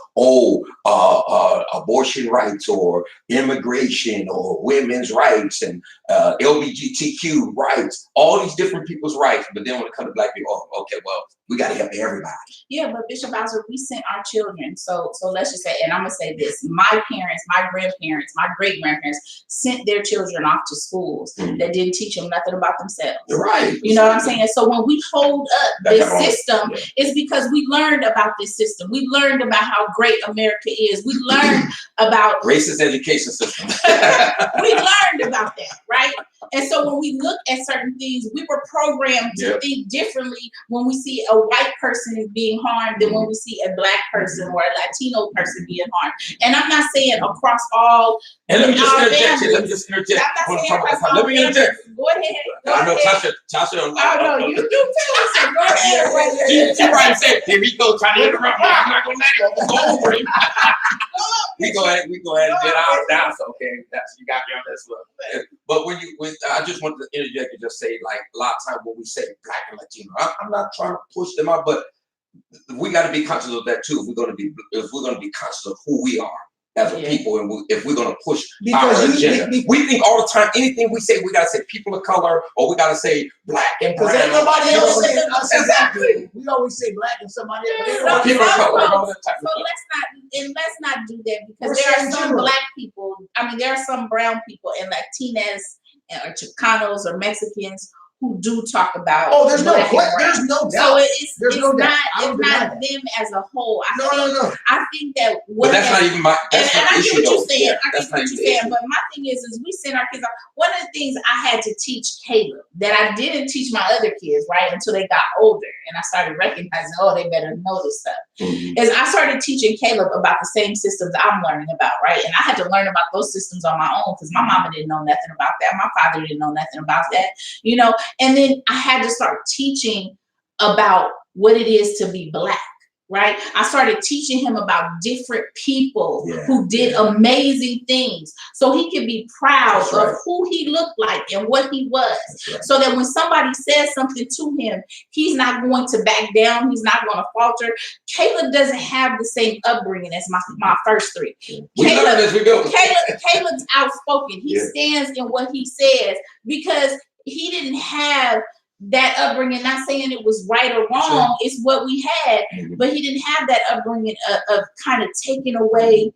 Abortion rights or immigration or women's rights and LGBTQ rights, all these different people's rights. But then when it comes to Black people, oh, okay, well, we got to help everybody. Yeah, but Bishop Bowser, we sent our children. So let's just say, and I'm gonna say this: my parents, my grandparents, my great grandparents sent their children off to schools that didn't teach them nothing about themselves. Right. You know what I'm saying? So when we hold up this system, it's because we learned about this system. We learned about how great America is. We learned about racist education system. We learned about that, right? And so when we look at certain things, we were programmed to think differently when we see a white person being harmed than when we see a Black person or a Latino person being harmed. And I'm not saying across all. And let me just interject here. Let me just interject. Let me interject. Go ahead. I know Tasha. Oh, no, you do too. So go ahead. She right said, here we go, trying to interrupt me. I'm not going to let it go over it. We go ahead and get out down. So, okay, you got me on this one. But I just want to interject and just say, like, a lot of times when we say Black and Latino, I'm not trying to push them out, but we got to be conscious of that too. If we're going to be conscious of who we are as a people, and if we're going to push our agenda, we think all the time anything we say, we got to say people of color, or we got to say Black and brown. Because ain't nobody else saying us. Exactly. We always say Black and somebody else. People of color. Let's not do that, because there are some Black people. I mean, there are some brown people and Latinas or Chicanos or Mexicans who do talk about. Oh, there's no doubt. So it's not them as a whole. I think that. But that's not even my. That's and I get what you're saying. Yeah, I get what you're saying. But my thing is we send our kids out. One of the things I had to teach Caleb that I didn't teach my other kids, right, until they got older, and I started recognizing, oh, they better know this stuff. Is I started teaching Caleb about the same systems I'm learning about, right? And I had to learn about those systems on my own because my mama didn't know nothing about that. My father didn't know nothing about that, you know. And then I had to start teaching about what it is to be Black, right? I started teaching him about different people who did amazing things so he could be proud of who he looked like and what he was. So that when somebody says something to him, he's not going to back down. He's not going to falter. Caleb doesn't have the same upbringing as my first three. Caleb's outspoken. He stands in what he says because he didn't have that upbringing. Not saying it was right or wrong, it's what we had, but he didn't have that upbringing of kind of taking away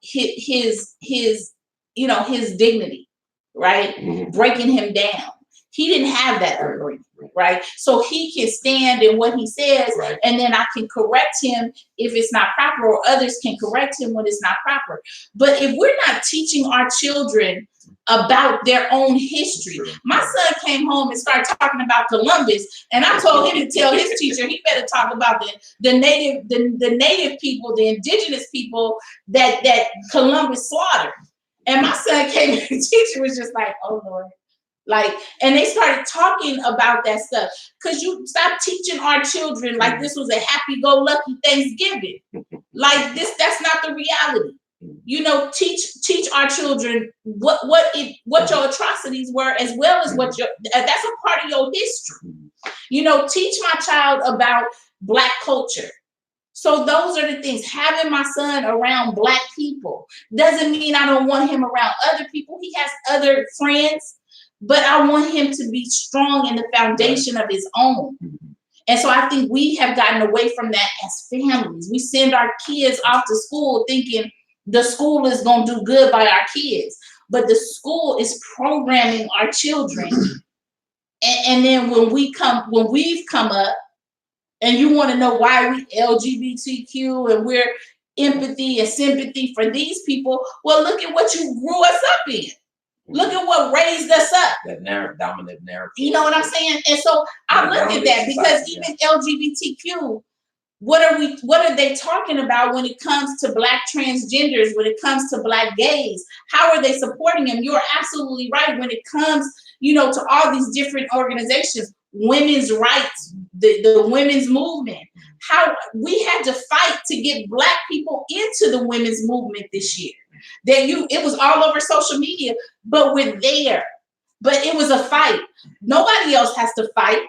his dignity, right? Breaking him down. He didn't have that upbringing, right? So he can stand in what he says, and then I can correct him if it's not proper, or others can correct him when it's not proper. But if we're not teaching our children about their own history. My son came home and started talking about Columbus, and I told him to tell his teacher he better talk about the native people, the indigenous people that Columbus slaughtered. And my son came and the teacher was just like, oh Lord. Like, and they started talking about that stuff. Because you stop teaching our children like this was a happy-go-lucky Thanksgiving. Like this, that's not the reality. You know, teach our children what your atrocities were, as well as what that's a part of your history. You know, teach my child about Black culture. So those are the things. Having my son around Black people doesn't mean I don't want him around other people. He has other friends, but I want him to be strong in the foundation of his own. And so I think we have gotten away from that as families. We send our kids off to school thinking the school is going to do good by our kids, but the school is programming our children. And then when we've come up and you want to know why we LGBTQ and we're empathy and sympathy for these people, well, look at what you grew us up in. Look at what raised us up. That dominant narrative. You know what I'm saying? And so I look at that because even LGBTQ, what are they talking about when it comes to Black transgenders, when it comes to Black gays? How are they supporting them? You're absolutely right. When it comes, to all these different organizations, women's rights, the women's movement, how we had to fight to get Black people into the women's movement this year. It was all over social media, but we're there. But it was a fight. Nobody else has to fight.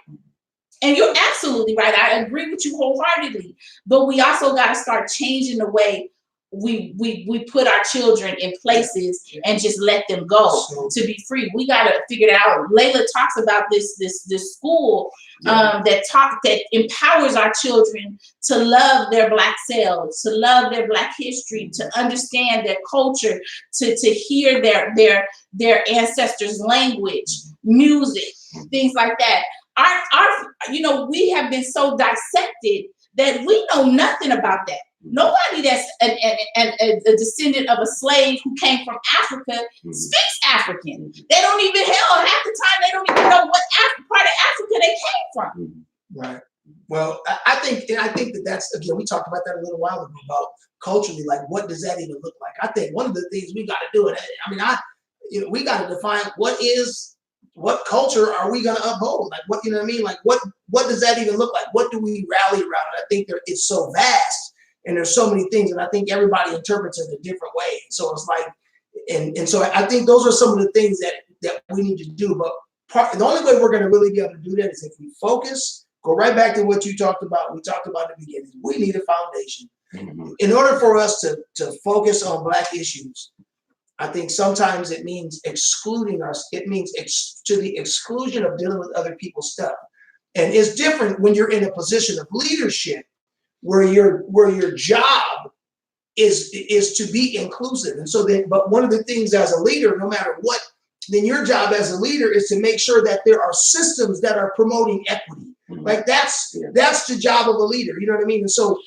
And you're absolutely right. I agree with you wholeheartedly. But we also got to start changing the way we put our children in places and just let them go to be free. We got to figure it out. Layla talks about this school that empowers our children to love their Black selves, to love their Black history, to understand their culture, to hear their ancestors' language, music, things like that. We have been so dissected that we know nothing about that. Nobody that's a descendant of a slave who came from Africa speaks African. They don't even, half the time, they don't even know what part of Africa they came from. Right. Well, I think that's, again, we talked about that a little while ago, about culturally, like, what does that even look like? I think one of the things we got to do, we got to define what culture are we going to uphold? Like, what, Like, what does that even look like? What do we rally around? I think it's so vast. And there's so many things, and I think everybody interprets it a different way. So it's like, and so I think those are some of the things that we need to do. But the only way we're going to really be able to do that is if we focus, go right back to what you talked about. We talked about at the beginning. We need a foundation. In order for us to focus on Black issues, I think sometimes it means excluding us. It means to the exclusion of dealing with other people's stuff. And it's different when you're in a position of leadership, where your job is to be inclusive. And so but one of the things as a leader, no matter what, then your job as a leader is to make sure that there are systems that are promoting equity. Like that's the job of a leader. You know what I mean? And so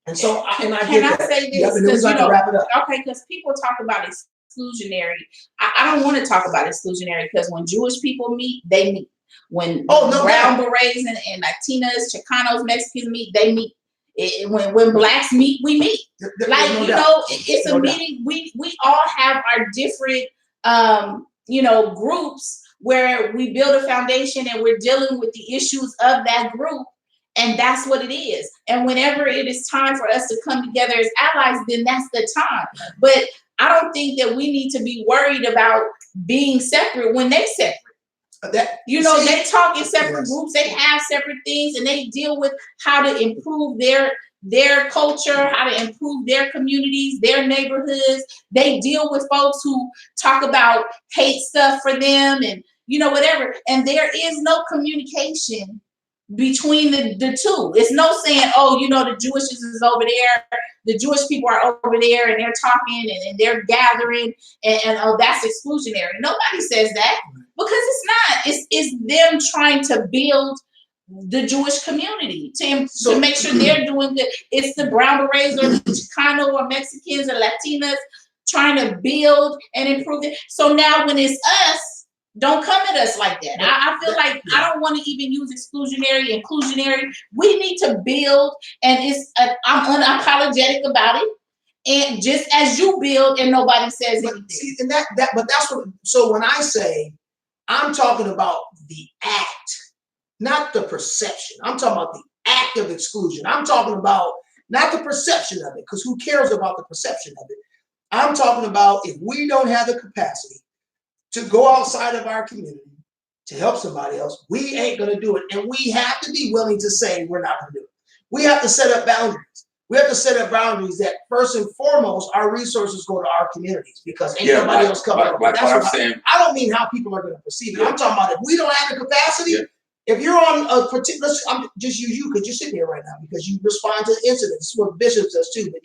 I Can I say this? Yep, and then we got to wrap it up. Okay, because people talk about exclusionary. I don't want to talk about exclusionary, because when Jewish people meet, they meet. When brown berets and Latinas, Chicanos, Mexicans meet, they meet. When Blacks meet, we meet. It's a meeting. We all have our different groups where we build a foundation and we're dealing with the issues of that group, and that's what it is. And whenever it is time for us to come together as allies, then that's the time. But I don't think that we need to be worried about being separate when they're separate. They talk in separate groups, they have separate things, and they deal with how to improve their culture, how to improve their communities, their neighborhoods. They deal with folks who talk about hate stuff for them and whatever. And there is no communication between the two. It's no saying, the Jewish is over there, the Jewish people are over there, and they're talking and they're gathering, and that's exclusionary. Nobody says that, because it's not. It's them trying to build the Jewish community to make sure they're doing good. It's the brown berets or Chicano or Mexicans or Latinas trying to build and improve it. So now when it's us, don't come at us like that. I feel like I don't want to even use exclusionary, inclusionary. We need to build, and I'm unapologetic about it. And just as you build, and nobody says anything. See, and but that's what. So when I say, I'm talking about the act, not the perception. I'm talking about the act of exclusion. I'm talking about not the perception of it, because who cares about the perception of it? I'm talking about if we don't have the capacity to go outside of our community to help somebody else, we ain't going to do it. And we have to be willing to say we're not going to do it. We have to set up boundaries. We have to set up boundaries that first and foremost, our resources go to our communities, because ain't nobody else coming up. That's what I'm saying. I don't mean how people are going to perceive it. I'm talking about if we don't have the capacity, if you're on a particular, I'm just use you because you're sitting here right now, because you respond to incidents. This is what Bishop does too. But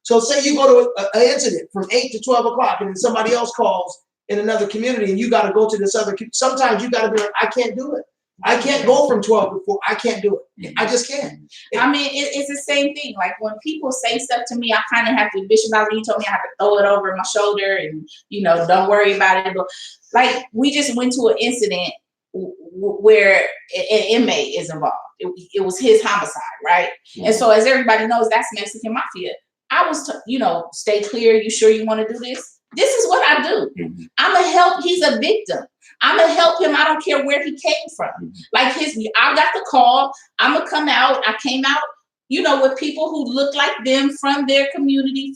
so say you go to an incident from 8 to 12 o'clock, and then somebody else calls in another community, and you got to go to this other. Sometimes you got to be like, I can't do it. I can't go from 12 to 4. I can't do it. I just can't. I mean, it's the same thing. Like when people say stuff to me, I kind of have to, Bishop, you told me I have to throw it over my shoulder and, don't worry about it. But like we just went to an incident where an inmate is involved. It was his homicide, right? Mm-hmm. And so, as everybody knows, that's Mexican mafia. I was, stay clear. You sure you want to do this? This is what I do. Mm-hmm. I'm gonna help. He's a victim. I'm gonna help him. I don't care where he came from. Mm-hmm. Like I got the call. I'm gonna come out. I came out, with people who look like them from their community,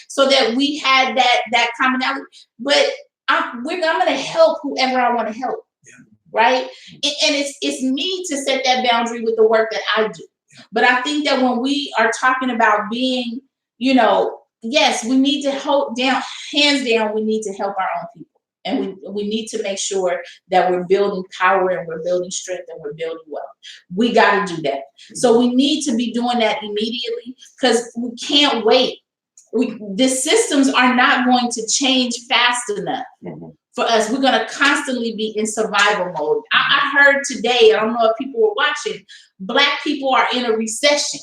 so that we had that commonality. But I'm gonna help whoever I want to help. Right? And it's me to set that boundary with the work that I do. But I think that when we are talking about being, yes, we need to hands down, we need to help our own people. And we need to make sure that we're building power and we're building strength and we're building wealth. We got to do that. So we need to be doing that immediately because we can't wait. The systems are not going to change fast enough. Mm-hmm. For us, we're going to constantly be in survival mode. I heard today, I don't know if people were watching, Black people are in a recession.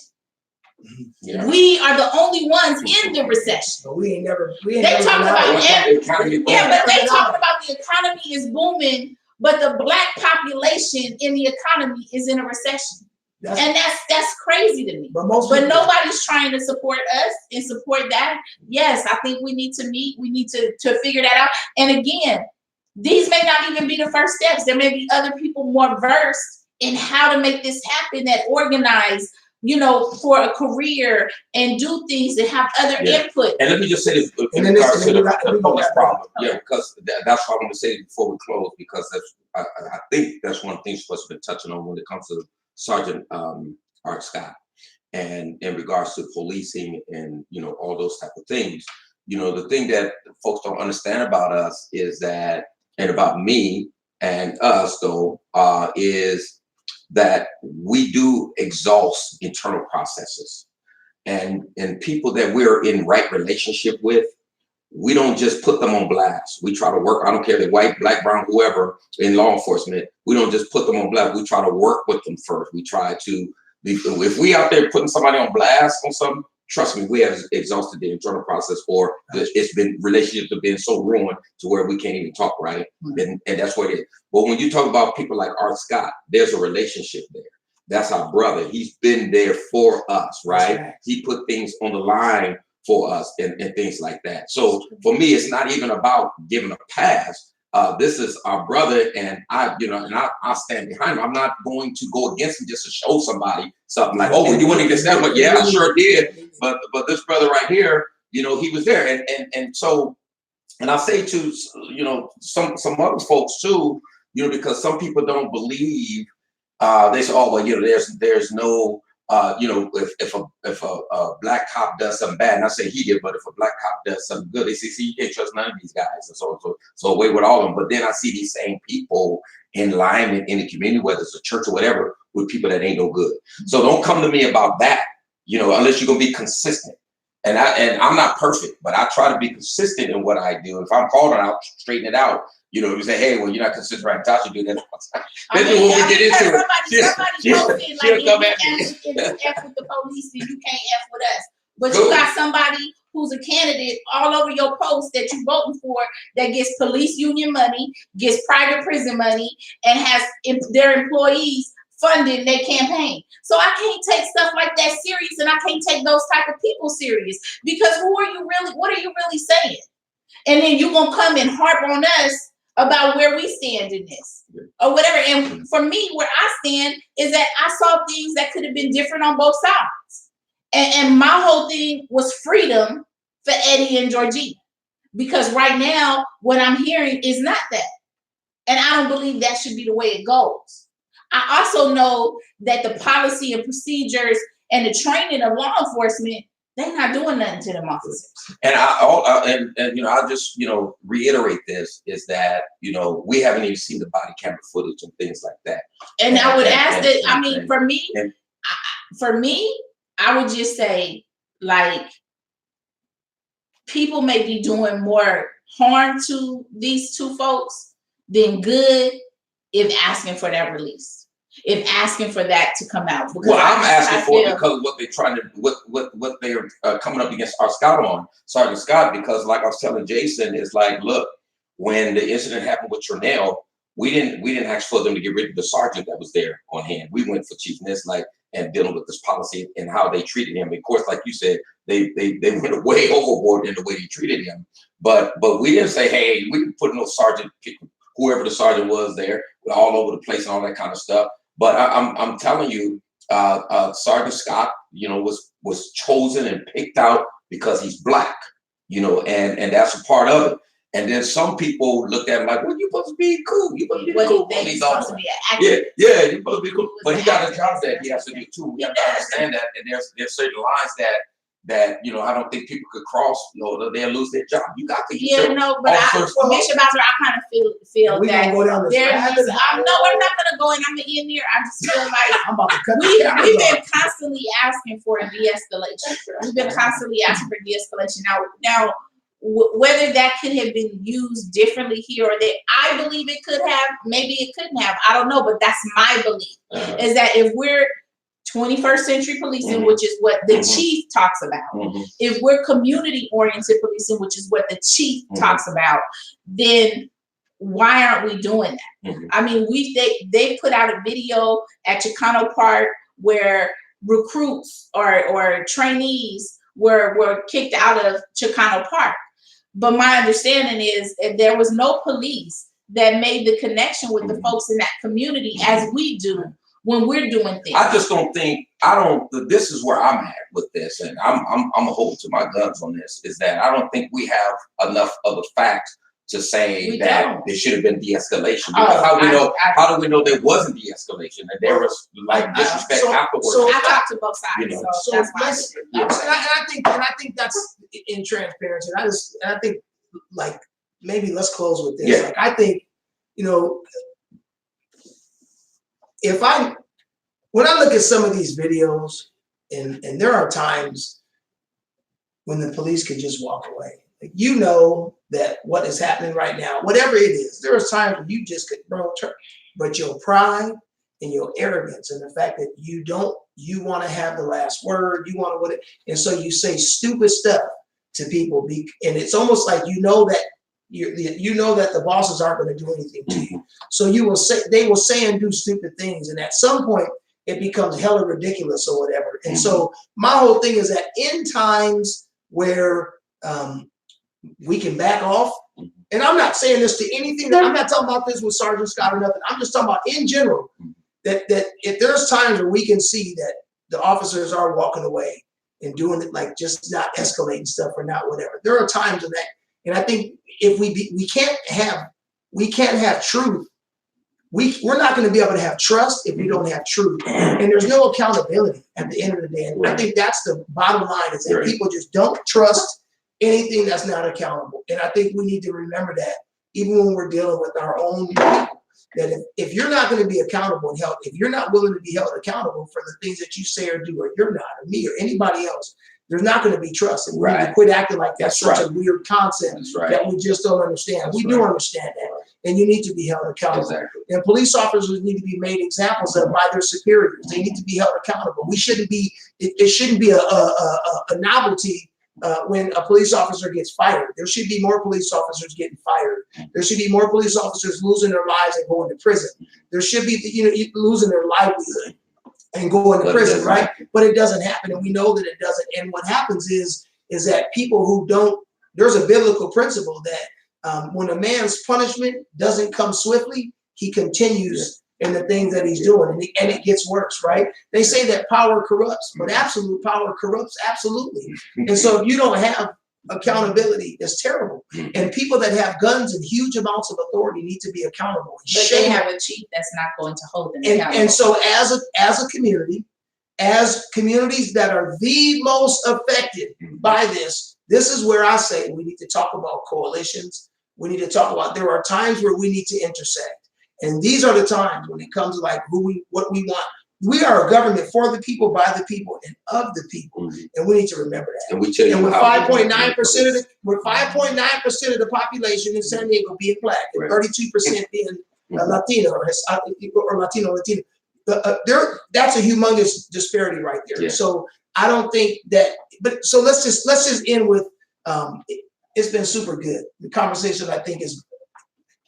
Yeah. We are the only ones in the recession. But we ain't never talking about the economy. Yeah, but they talking about the economy is booming, but the Black population in the economy is in a recession. That's crazy to me. But nobody's trying to support us and support that. Yes, I think we need to meet. We need to figure that out. And again, these may not even be the first steps. There may be other people more versed in how to make this happen that organize, for a career and do things that have other input. And let me just say this in regards to the police problem. Yeah, because that's what I want to say before we close, because I think that's one thing supposed to be touching on when it comes to Sergeant Art Scott, and in regards to policing and all those type of things. The thing that folks don't understand about us is that, and about me and us though, is that we do exhaust internal processes, and people that we're in right relationship with, we don't just put them on blast. We try to work. I don't care if they're white, black, brown, whoever in law enforcement. We don't just put them on blast. We try to work with them first. We try to, if we out there putting somebody on blast on something, trust me, we have exhausted the internal process, or it's been, relationships have been so ruined to where we can't even talk, right? Mm-hmm. And that's what it is. But when you talk about people like Art Scott, there's a relationship there. That's our brother. He's been there for us, right? He put things on the line for us and things like that. So for me, it's not even about giving a pass. This is our brother, and I stand behind him. I'm not going to go against him just to show somebody something like, oh, well, you wouldn't even stand, but yeah, I sure did. But this brother right here, he was there, and so, and I say to some other folks too, because some people don't believe. They say, oh well, there's no. If a black cop does something bad, and I say he did, but if a black cop does something good, they say, see, you can't trust none of these guys, and so away with all of them. But then I see these same people in alignment in the community, whether it's a church or whatever, with people that ain't no good. So don't come to me about that, unless you're gonna be consistent. And I'm not perfect, but I try to be consistent in what I do. If I'm called on, I'll straighten it out. You say, hey, well, you're not consistent, right? Tasha do that. That's what we get into. Somebody posted, like, if you F with the police, then you can't F with us. But you got somebody who's a candidate all over your post that you're voting for that gets police union money, gets private prison money, and has their employees funding their campaign. So I can't take stuff like that serious, and I can't take those type of people serious, because what are you really saying? And then you're gonna come and harp on us about where we stand in this or whatever. And for me, where I stand is that I saw things that could have been different on both sides. And my whole thing was freedom for Eddie and Georgina, because right now what I'm hearing is not that. And I don't believe that should be the way it goes. I also know that the policy and procedures and the training of law enforcement, they're not doing nothing to them officers. And I'll just reiterate this, is that we haven't even seen the body camera footage and things like that. And I would ask that. For me, I would just say, like, people may be doing more harm to these two folks than good if asking for that release. If asking for that to come out. Well, I'm asking for it because what they're trying to, what they're coming up against our Sergeant Scott, because like I was telling Jason, is like, look, when the incident happened with Trinell, we didn't ask for them to get rid of the sergeant that was there on hand. We went for Chief Nislak and dealing with this policy and how they treated him. Of course, like you said, they went way overboard in the way they treated him. But we didn't say, hey, we didn't put no sergeant, whoever the sergeant was there, all over the place and all that kind of stuff. But I'm telling you, Sergeant Scott, was chosen and picked out because he's Black, and that's a part of it. And then some people looked at him like, well, you're supposed to be cool. You're supposed to be cool. He's supposed to be an actor. Yeah, you're supposed to be cool. But he got a job that he has to do too. We have to understand that. And there's certain lines that I don't think people could cross. They'll lose their job. You got to but Bishop Bowser, I kind of feel we that go down this we're not gonna go in. I'm gonna end here. I just feel like I'm about to cut we've been constantly asking for a de-escalation. We've been constantly asking for de-escalation. Now, whether that could have been used differently here or there, I believe it could have. Maybe it couldn't have. I don't know, but that's my belief. Is that if we're 21st century policing, which is what the chief talks about, if we're community-oriented policing, which is what the chief talks about, then why aren't we doing that? I mean, they put out a video at Chicano Park where recruits or trainees were kicked out of Chicano Park. But my understanding is that there was no police that made the connection with the folks in that community as we do when we're doing things. I just don't think, this is where I'm at with this, and I'm a hold to my guns on this, is that I don't think we have enough of the facts to say that there should have been de-escalation. Because how do we know there wasn't de-escalation and there was disrespect afterwards? So I talked to both sides. So that's my I think that's in transparency. And I think maybe let's close with this. Yeah. I think, when I look at some of these videos, and there are times when the police could just walk away. That what is happening right now, whatever it is, there are times when you just could but your pride and your arrogance and the fact that you want to have the last word, and so you say stupid stuff to people, and it's almost like that the bosses aren't going to do anything to you. So they will say and do stupid things, and at some point it becomes hella ridiculous or whatever. And so my whole thing is that in times where we can back off, and I'm not saying this to anything. I'm not talking about this with Sergeant Scott or nothing. I'm just talking about in general that if there's times where we can see that the officers are walking away and doing it like just not escalating stuff or not whatever. There are times of that, and I think if we can't have truth. We're not going to be able to have trust if we don't have truth, and there's no accountability at the end of the day. And I think that's the bottom line, is that people just don't trust anything that's not accountable. And I think we need to remember that even when we're dealing with our own people, that if you're not going to be accountable and held, if you're not willing to be held accountable for the things that you say or do, or you're not, or me or anybody else, there's not going to be trust. And we need to quit acting like that's such a weird concept that we just don't understand. We do understand that. And you need to be held accountable. And police officers need to be made examples of by their superiors. They need to be held accountable. We shouldn't be, it shouldn't be a novelty when a police officer gets fired. There should be more police officers getting fired. There should be more police officers losing their lives and going to prison. There should be, losing their livelihood and going to prison, right? But it doesn't happen, and we know that it doesn't. And what happens is that people who don't, there's a biblical principle that when a man's punishment doesn't come swiftly, he continues in the things that he's doing, and it gets worse, right? They say that power corrupts, but absolute power corrupts absolutely. And so if you don't have accountability, it's terrible. And people that have guns and huge amounts of authority need to be accountable. But they have a chief that's not going to hold them accountable. And so as a community, as communities that are the most affected by this is where I say we need to talk about coalitions. We need to talk about, there are times where we need to intersect. And these are the times when it comes to like what we want. We are a government for the people, by the people, and of the people. And we need to remember that. And we tell you, and with 5.9% of the population in San Diego being Black, and 32% being Latino or Latino. That's a humongous disparity right there. Yeah. So I don't think that. But so let's just end with. It's been super good. The conversation, I think, is.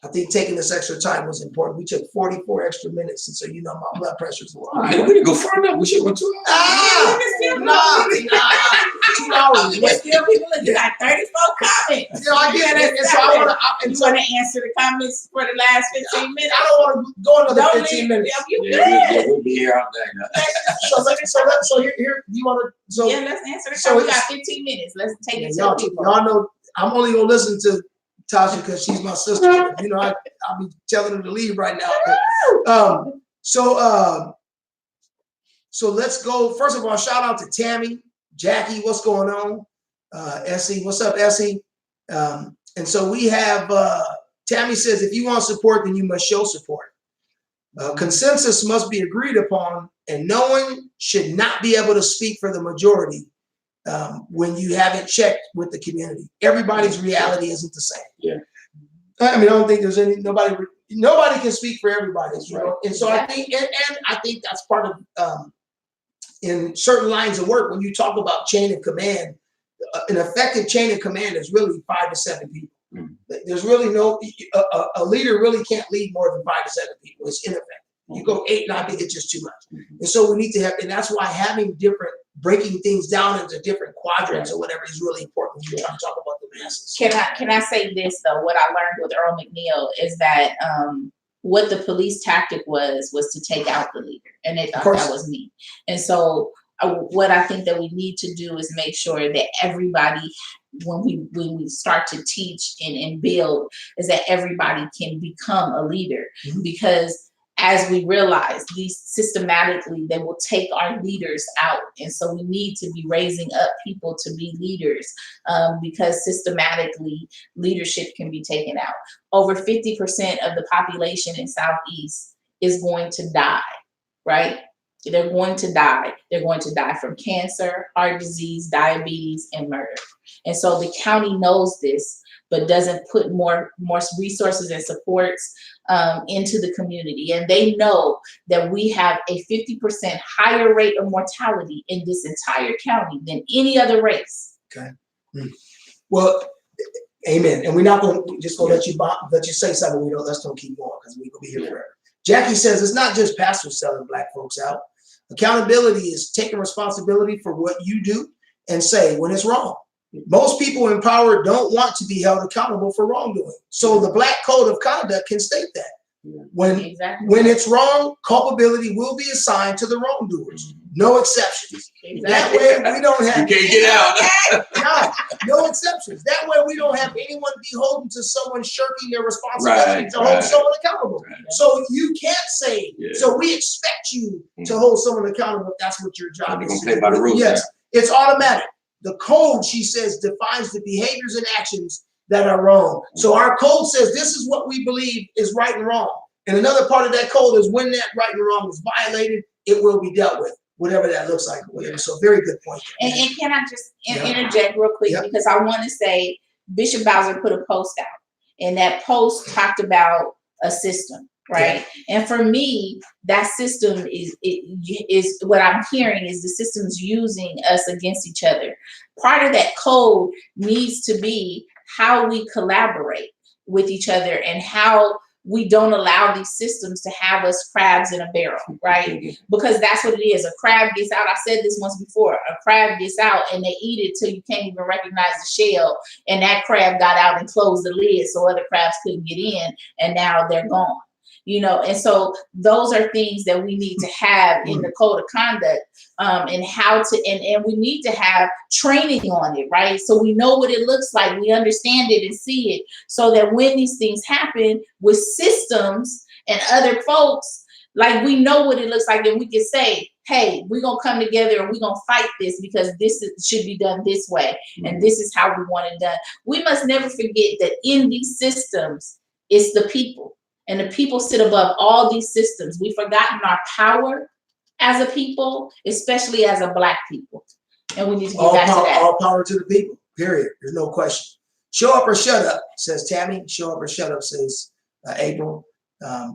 I think taking this extra time was important. We took 44 extra minutes, and so you know my blood pressure's a lot. Man, we didn't go far enough. We should go 2 hours. Nah, 2 hours. But still, people look, you got 34 comments. You know, I get it, and so I want to. You want to answer the comments for the last 15 minutes? I don't want to go another Don't 15 leave. minutes. You Yeah, good. we'll be here all day. So here, you want to? So Yeah, let's answer the so comment. We got it's- 15 minutes. Let's take it to y'all, the people. y'all know I'm only gonna listen to Tasha because she's my sister. You know, I'll be telling her to leave right now. So let's go. First of all, shout out to Tammy, Jackie. What's going on? Essie, what's up, Essie? And so we have Tammy says, if you want support, then you must show support. Consensus must be agreed upon, and no one should not be able to speak for the majority when you haven't checked with the community. Everybody's reality isn't the same. Yeah. I mean, I don't think there's nobody can speak for everybody. That's You right. know? And so I think, and I think that's part of in certain lines of work when you talk about chain of command. An effective chain of command is really 5 to 7 people. There's really a leader really can't lead more than 5 to 7 people. It's ineffective. You go 8, 9, it's just too much. And so we need to have, and that's why having breaking things down into different quadrants or whatever is really important when you're trying to talk about the masses. Can I say this though? What I learned with Earl McNeil is that what the police tactic was to take out the leader, and they thought that was me. And so what I think that we need to do is make sure that everybody, when we start to teach and build, is that everybody can become a leader. Because as we realize, these systematically, they will take our leaders out. And so we need to be raising up people to be leaders because systematically leadership can be taken out. Over 50% of the population in Southeast is going to die, right? They're going to die. They're going to die from cancer, heart disease, diabetes, and murder. And so the county knows this, but doesn't put more resources and supports into the community. And they know that we have a 50% higher rate of mortality in this entire county than any other race. Okay. Well, amen. And we're not going to just let you say something. Let's don't keep going because we're going to be here forever. Jackie says it's not just pastors selling Black folks out. Accountability is taking responsibility for what you do and say when it's wrong. Most people in power don't want to be held accountable for wrongdoing. So the Black Code of Conduct can state that. When it's wrong, culpability will be assigned to the wrongdoers. No exceptions. That way we don't have— You can't get out. No exceptions. That way we don't have anyone beholden to someone shirking their responsibility to hold someone accountable. So you can't say, so we expect you to hold someone accountable if that's what your job is. Play by the rules. Yes, it's automatic. The code, she says, defines the behaviors and actions that are wrong. So our code says this is what we believe is right and wrong. And another part of that code is when that right and wrong is violated, it will be dealt with, whatever that looks like. So very good point. And can I just interject real quick because I want to say Bishop Bowser put a post out, and that post talked about a system. Right. Yeah. And for me, that system is what I'm hearing is the system's using us against each other. Part of that code needs to be how we collaborate with each other and how we don't allow these systems to have us crabs in a barrel, right? Because that's what it is. A crab gets out. I said this once before. A crab gets out and they eat it till you can't even recognize the shell. And that crab got out and closed the lid so other crabs couldn't get in, and now they're gone. You know, and so those are things that we need to have in the code of conduct, and how to, and we need to have training on it, right? So we know what it looks like, we understand it and see it, so that when these things happen with systems and other folks, like we know what it looks like, and we can say, hey, we're gonna come together and we're gonna fight this because should be done this way, and this is how we want it done. We must never forget that in these systems, it's the people. And the people sit above all these systems. We've forgotten our power as a people, especially as a Black people. And we need to get back to that. All power to the people, period. There's no question. Show up or shut up, says Tammy. Show up or shut up, says April.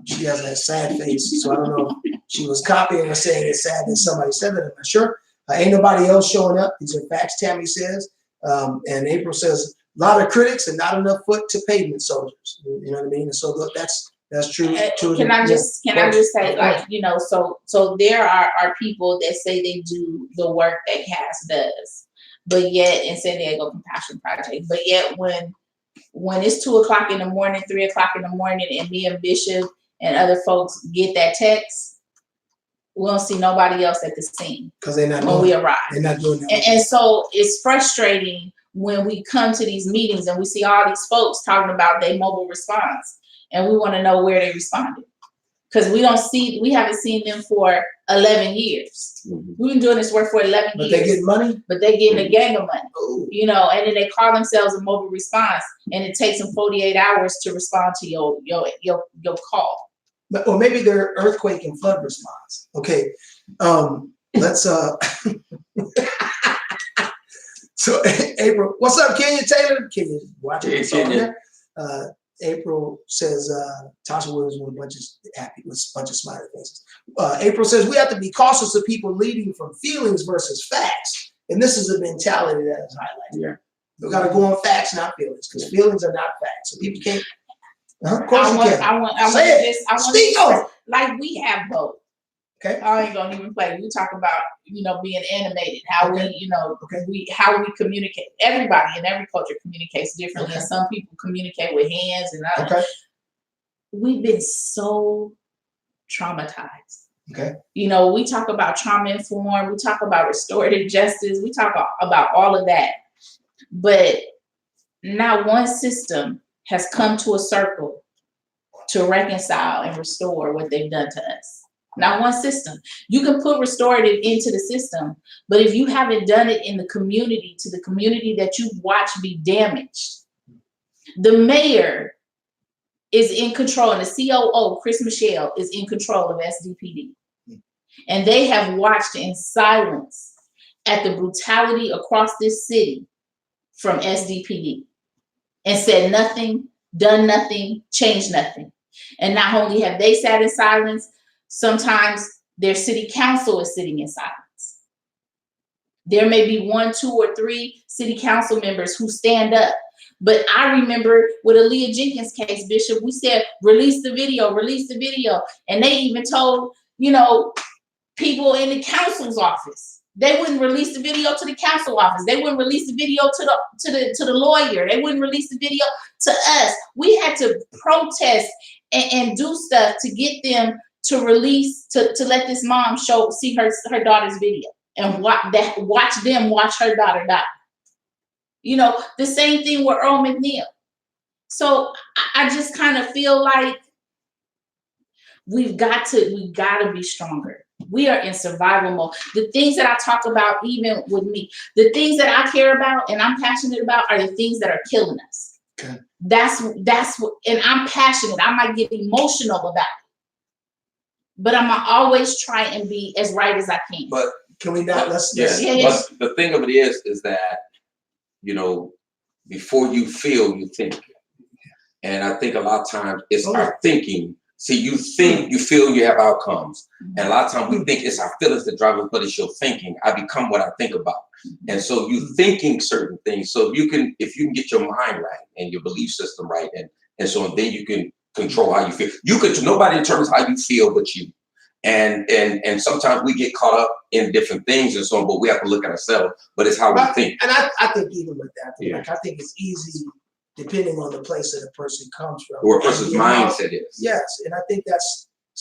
She has that sad face, so I don't know if she was copying or saying it's sad that somebody said that. I'm not sure. Ain't nobody else showing up. These are facts, Tammy says. And April says, lot of critics and not enough foot to pavement soldiers. You know what I mean? And so that's true. Can I just say, like, you know, so there are people that say they do the work that CAS does, but yet in San Diego Compassion Project, but yet when it's 2 o'clock in the morning, 3 o'clock in the morning, and me and Bishop and other folks get that text, we don't see nobody else at the scene because they're not when we arrive. They're not doing that. And so it's frustrating when we come to these meetings and we see all these folks talking about their mobile response, and we want to know where they responded, because we haven't seen them for 11 years. Mhm. We've been doing this work for 11 But years. they get money. But they're getting a gang of money, Ooh. you know, and then they call themselves a mobile response, and it takes them 48 hours to respond to your call. Or maybe they're earthquake and flood response. Okay, let's So April, what's up, Kenya Taylor? Kenya watching this on there. April says Tasha Williamson with a bunch of smiley faces. April says we have to be cautious of people leading from feelings versus facts, and this is a mentality that is highlighted. Yeah. We got to go on facts, not feelings, because feelings are not facts. So people can't. Of course you can. I want Speak on it. Like we have both. Okay. I ain't gonna even play. We talk about, you know, being animated, how Okay. we, you know, Okay. how we communicate. Everybody in every culture communicates differently, Okay. and some people communicate with hands and others. Okay. We've been so traumatized. Okay. You know, we talk about trauma informed, we talk about restorative justice, we talk about all of that. But not one system has come to a circle to reconcile and restore what they've done to us. Not one system. You can put restorative into the system, but if you haven't done it in the community, to the community that you've watched be damaged, the mayor is in control, and the COO, Chris Michelle, is in control of SDPD. And they have watched in silence at the brutality across this city from SDPD and said nothing, done nothing, changed nothing. And not only have they sat in silence, sometimes their city council is sitting in silence. There may be 1, 2, or 3 city council members who stand up. But I remember with Aaliyah Jenkins case, Bishop, we said, release the video. And they even told, you know, people in the council's office, they wouldn't release the video to the council office. They wouldn't release the video to the lawyer. They wouldn't release the video to us. We had to protest and do stuff to get them to release, to let this mom see her daughter's video and watch her daughter die. You know, the same thing with Earl McNeil. So I just kind of feel like we got to be stronger. We are in survival mode. The things that I talk about, even with me, the things that I care about and I'm passionate about are the things that are killing us. Okay. That's what, and I'm passionate. I might get emotional about it, but I'm gonna always try and be as right as I can. But can we not? But the thing of it is that, you know, before you feel, you think. And I think a lot of times it's our thinking. See, you think, you feel, you have outcomes. And a lot of times we think it's our feelings that drive us, but it's your thinking. I become what I think about. And so you thinking certain things. So if you can get your mind right and your belief system right, and so then you can control how you feel. Nobody determines how you feel but you. And sometimes we get caught up in different things and so on, but we have to look at ourselves, but it's how we think. And I think even with that, like, I think it's easy depending on the place that a person comes from. Or a person's mindset is. Yes, and I think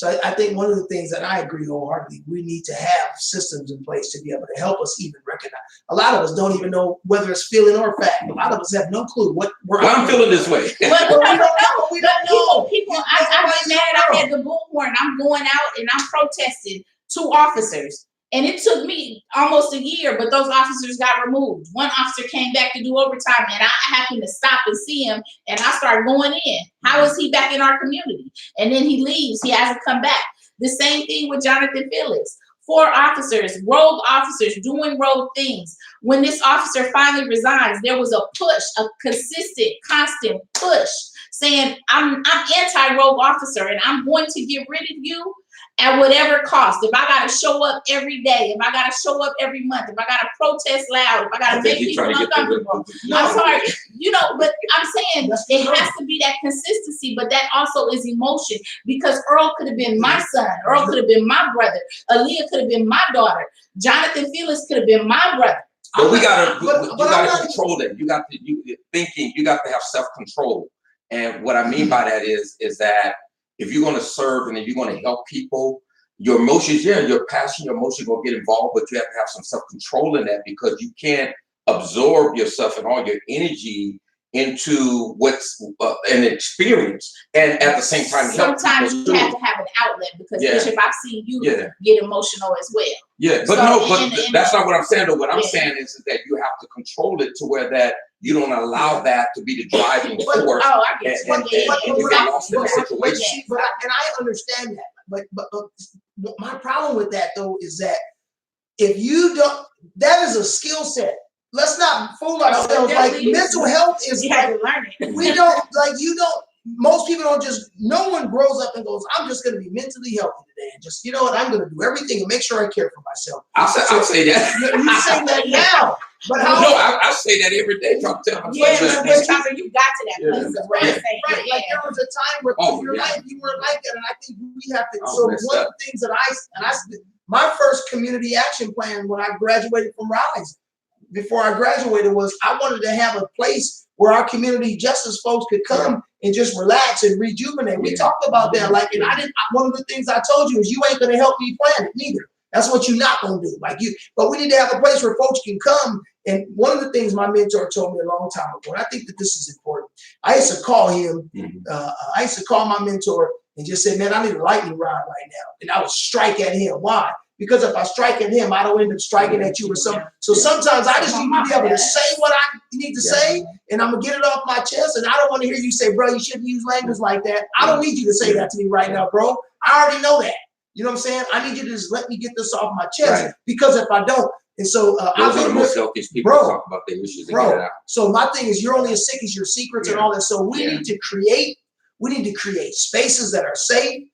I think one of the things that I agree wholeheartedly, we need to have systems in place to be able to help us even recognize. A lot of us don't even know whether it's feeling or fact. A lot of us have no clue what I'm feeling this way. Well, we don't know. People, I get mad. I had the bullhorn. I'm going out and I'm protesting 2 officers. And it took me almost a year, but those officers got removed. One officer came back to do overtime, and I happened to stop and see him, and I started going in. How is he back in our community? And then he leaves. He hasn't come back. The same thing with Jonathan Phillips. 4 officers, rogue officers, doing rogue things. When this officer finally resigns, there was a push, a consistent, constant push, saying, I'm anti-rogue officer, and I'm going to get rid of you. at whatever cost. If I gotta show up every day, if I gotta show up every month, if I gotta protest loud, if I gotta make people uncomfortable. I'm sorry, but I'm saying it has to be that consistency, but that also is emotion, because Earl could have been my son, Earl could have been my brother, Aaliyah could have been my daughter, Jonathan Felix could have been my brother. But you gotta control that. You got to have self-control. And what I mean by that is that if you're going to serve and if you're going to help people, your emotions, your passion, your emotions going to get involved, but you have to have some self-control in that, because you can't absorb yourself and all your energy into what's an experience, and at the same time sometimes you have to have an outlet, because Bishop, I've seen you get emotional as well. Yeah, but that's not what I'm saying though. What I'm saying is that you have to control it to where that you don't allow that to be the driving force. Oh, I get and you get lost in the situation. And I understand that, but my problem with that though is that if you don't, that is a skill set. Let's not fool ourselves. Like mental health is like, we don't, like, you don't, most people don't just, no one grows up and goes, I'm just going to be mentally healthy today. And just, you know what, I'm going to do everything and make sure I care for myself. I'll say that. You say that now. But how? No, I say that every day. Trying to tell myself. But you got to that place. Right. Like there was a time where your life, you weren't like that. And I think we have to, so one of the things that my first community action plan when I graduated from Rise, before I graduated, was I wanted to have a place where our community justice folks could come and just relax and rejuvenate. We talked about that. Like, and one of the things I told you is you ain't going to help me plan it neither. That's what you're not going to do. But we need to have a place where folks can come. And one of the things my mentor told me a long time ago, and I think that this is important. I used to call him, I used to call my mentor and just say, man, I need a lightning rod right now. And I would strike at him. Why? Because if I strike at him, I don't end up striking at you or something. So sometimes I just need to be able to say what I need to say, and I'm gonna get it off my chest. And I don't want to hear you say, bro, you shouldn't use language like that. I don't need you to say that to me right now, bro. I already know that. You know what I'm saying? I need you to just let me get this off my chest, because if I don't, and so those are the most selfish people to talk about their issues and get it out. So my thing is, you're only as sick as your secrets and all that. So we need to create spaces that are safe,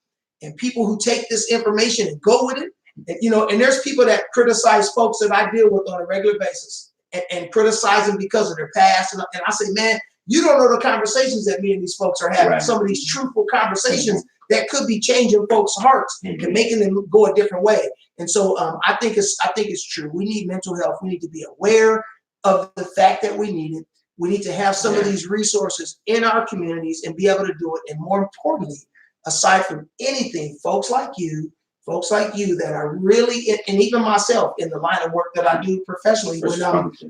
and people who take this information and go with it. And, and there's people that criticize folks that I deal with on a regular basis and criticize them because of their past. And I say, man, you don't know the conversations that me and these folks are having. Some of these truthful conversations that could be changing folks' hearts and making them go a different way. And so I think it's true. We need mental health. We need to be aware of the fact that we need it. We need to have some of these resources in our communities and be able to do it. And more importantly, aside from anything, folks like you that are really, and even myself in the line of work that I do professionally,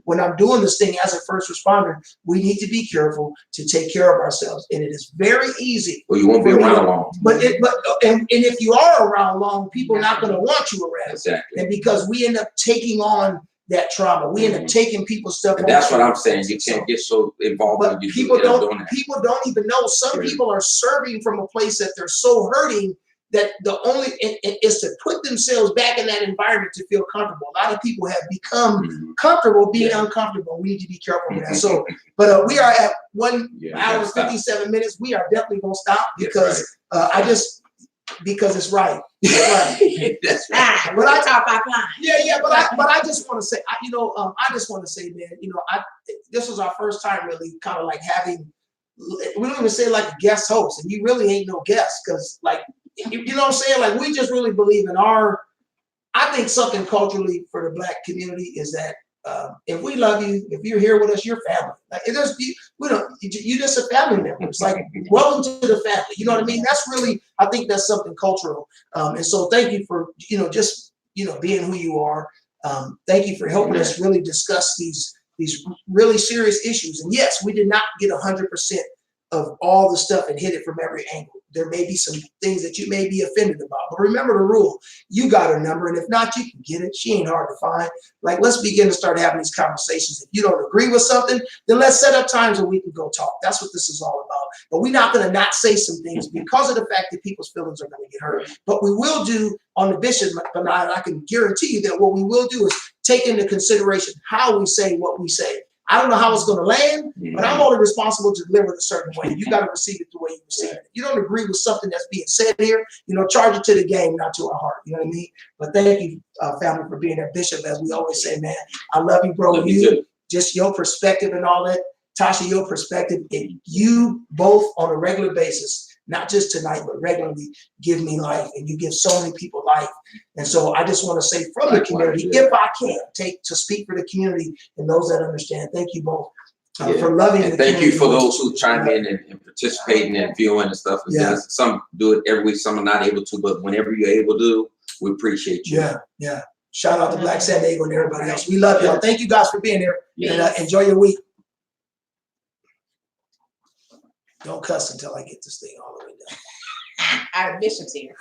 when I'm doing this thing as a first responder, we need to be careful to take care of ourselves. And it is very easy. Well, you won't be around long. And if you are around long, people are not going to want you around. Exactly. And because we end up taking on that trauma, we end up taking people's stuff. And that's what I'm saying. You can't get so involved. But people don't even know. Some people are serving from a place that they're so hurting that the only is to put themselves back in that environment to feel comfortable. A lot of people have become comfortable being uncomfortable. We need to be careful with that. So, but we are at 1 hour and 57 minutes. We are definitely gonna stop because because it's right. It's right. But I talk offline. But I just want to say, I just want to say, man, this was our first time really kind of like having. We don't even say like a guest host, and you really ain't no guest because like. You know what I'm saying? Like, we just really believe in I think something culturally for the Black community is that if we love you, if you're here with us, you're family. Like, you're just a family member. It's like, welcome to the family. You know what I mean? That's really, I think that's something cultural. And so thank you for, just, being who you are. Thank you for helping us really discuss these really serious issues. And yes, we did not get 100% of all the stuff and hit it from every angle. There may be some things that you may be offended about, but remember the rule. You got her number, and if not, you can get it. She ain't hard to find. Like, let's begin to start having these conversations. If you don't agree with something, then let's set up times where we can go talk. That's what this is all about. But we're not going to not say some things because of the fact that people's feelings are going to get hurt. But we will do on the Bishop, but I can guarantee you that what we will do is take into consideration how we say what we say. I don't know how it's going to land, but I'm only responsible to deliver it a certain way. You got to receive it the way you receive it. If you don't agree with something that's being said here, charge it to the game, not to our heart. You know what I mean? But thank you, family, for being there. Bishop, as we always say, man, I love you, bro. Just your perspective and all that. Tasha, your perspective, you both on a regular basis, not just tonight, but regularly give me life, and you give so many people life. And so I just want to say from the community, if I can take to speak for the community and those that understand, thank you both for loving and the thank community. You for those who chime in and participating and viewing and stuff. Some do it every week, some are not able to, but whenever you're able to, we appreciate you. Yeah. Shout out to Black San Diego and everybody else. We love y'all. Thank you guys for being here. And enjoy your week. Don't cuss until I get this thing all the way down. Our bishop's here.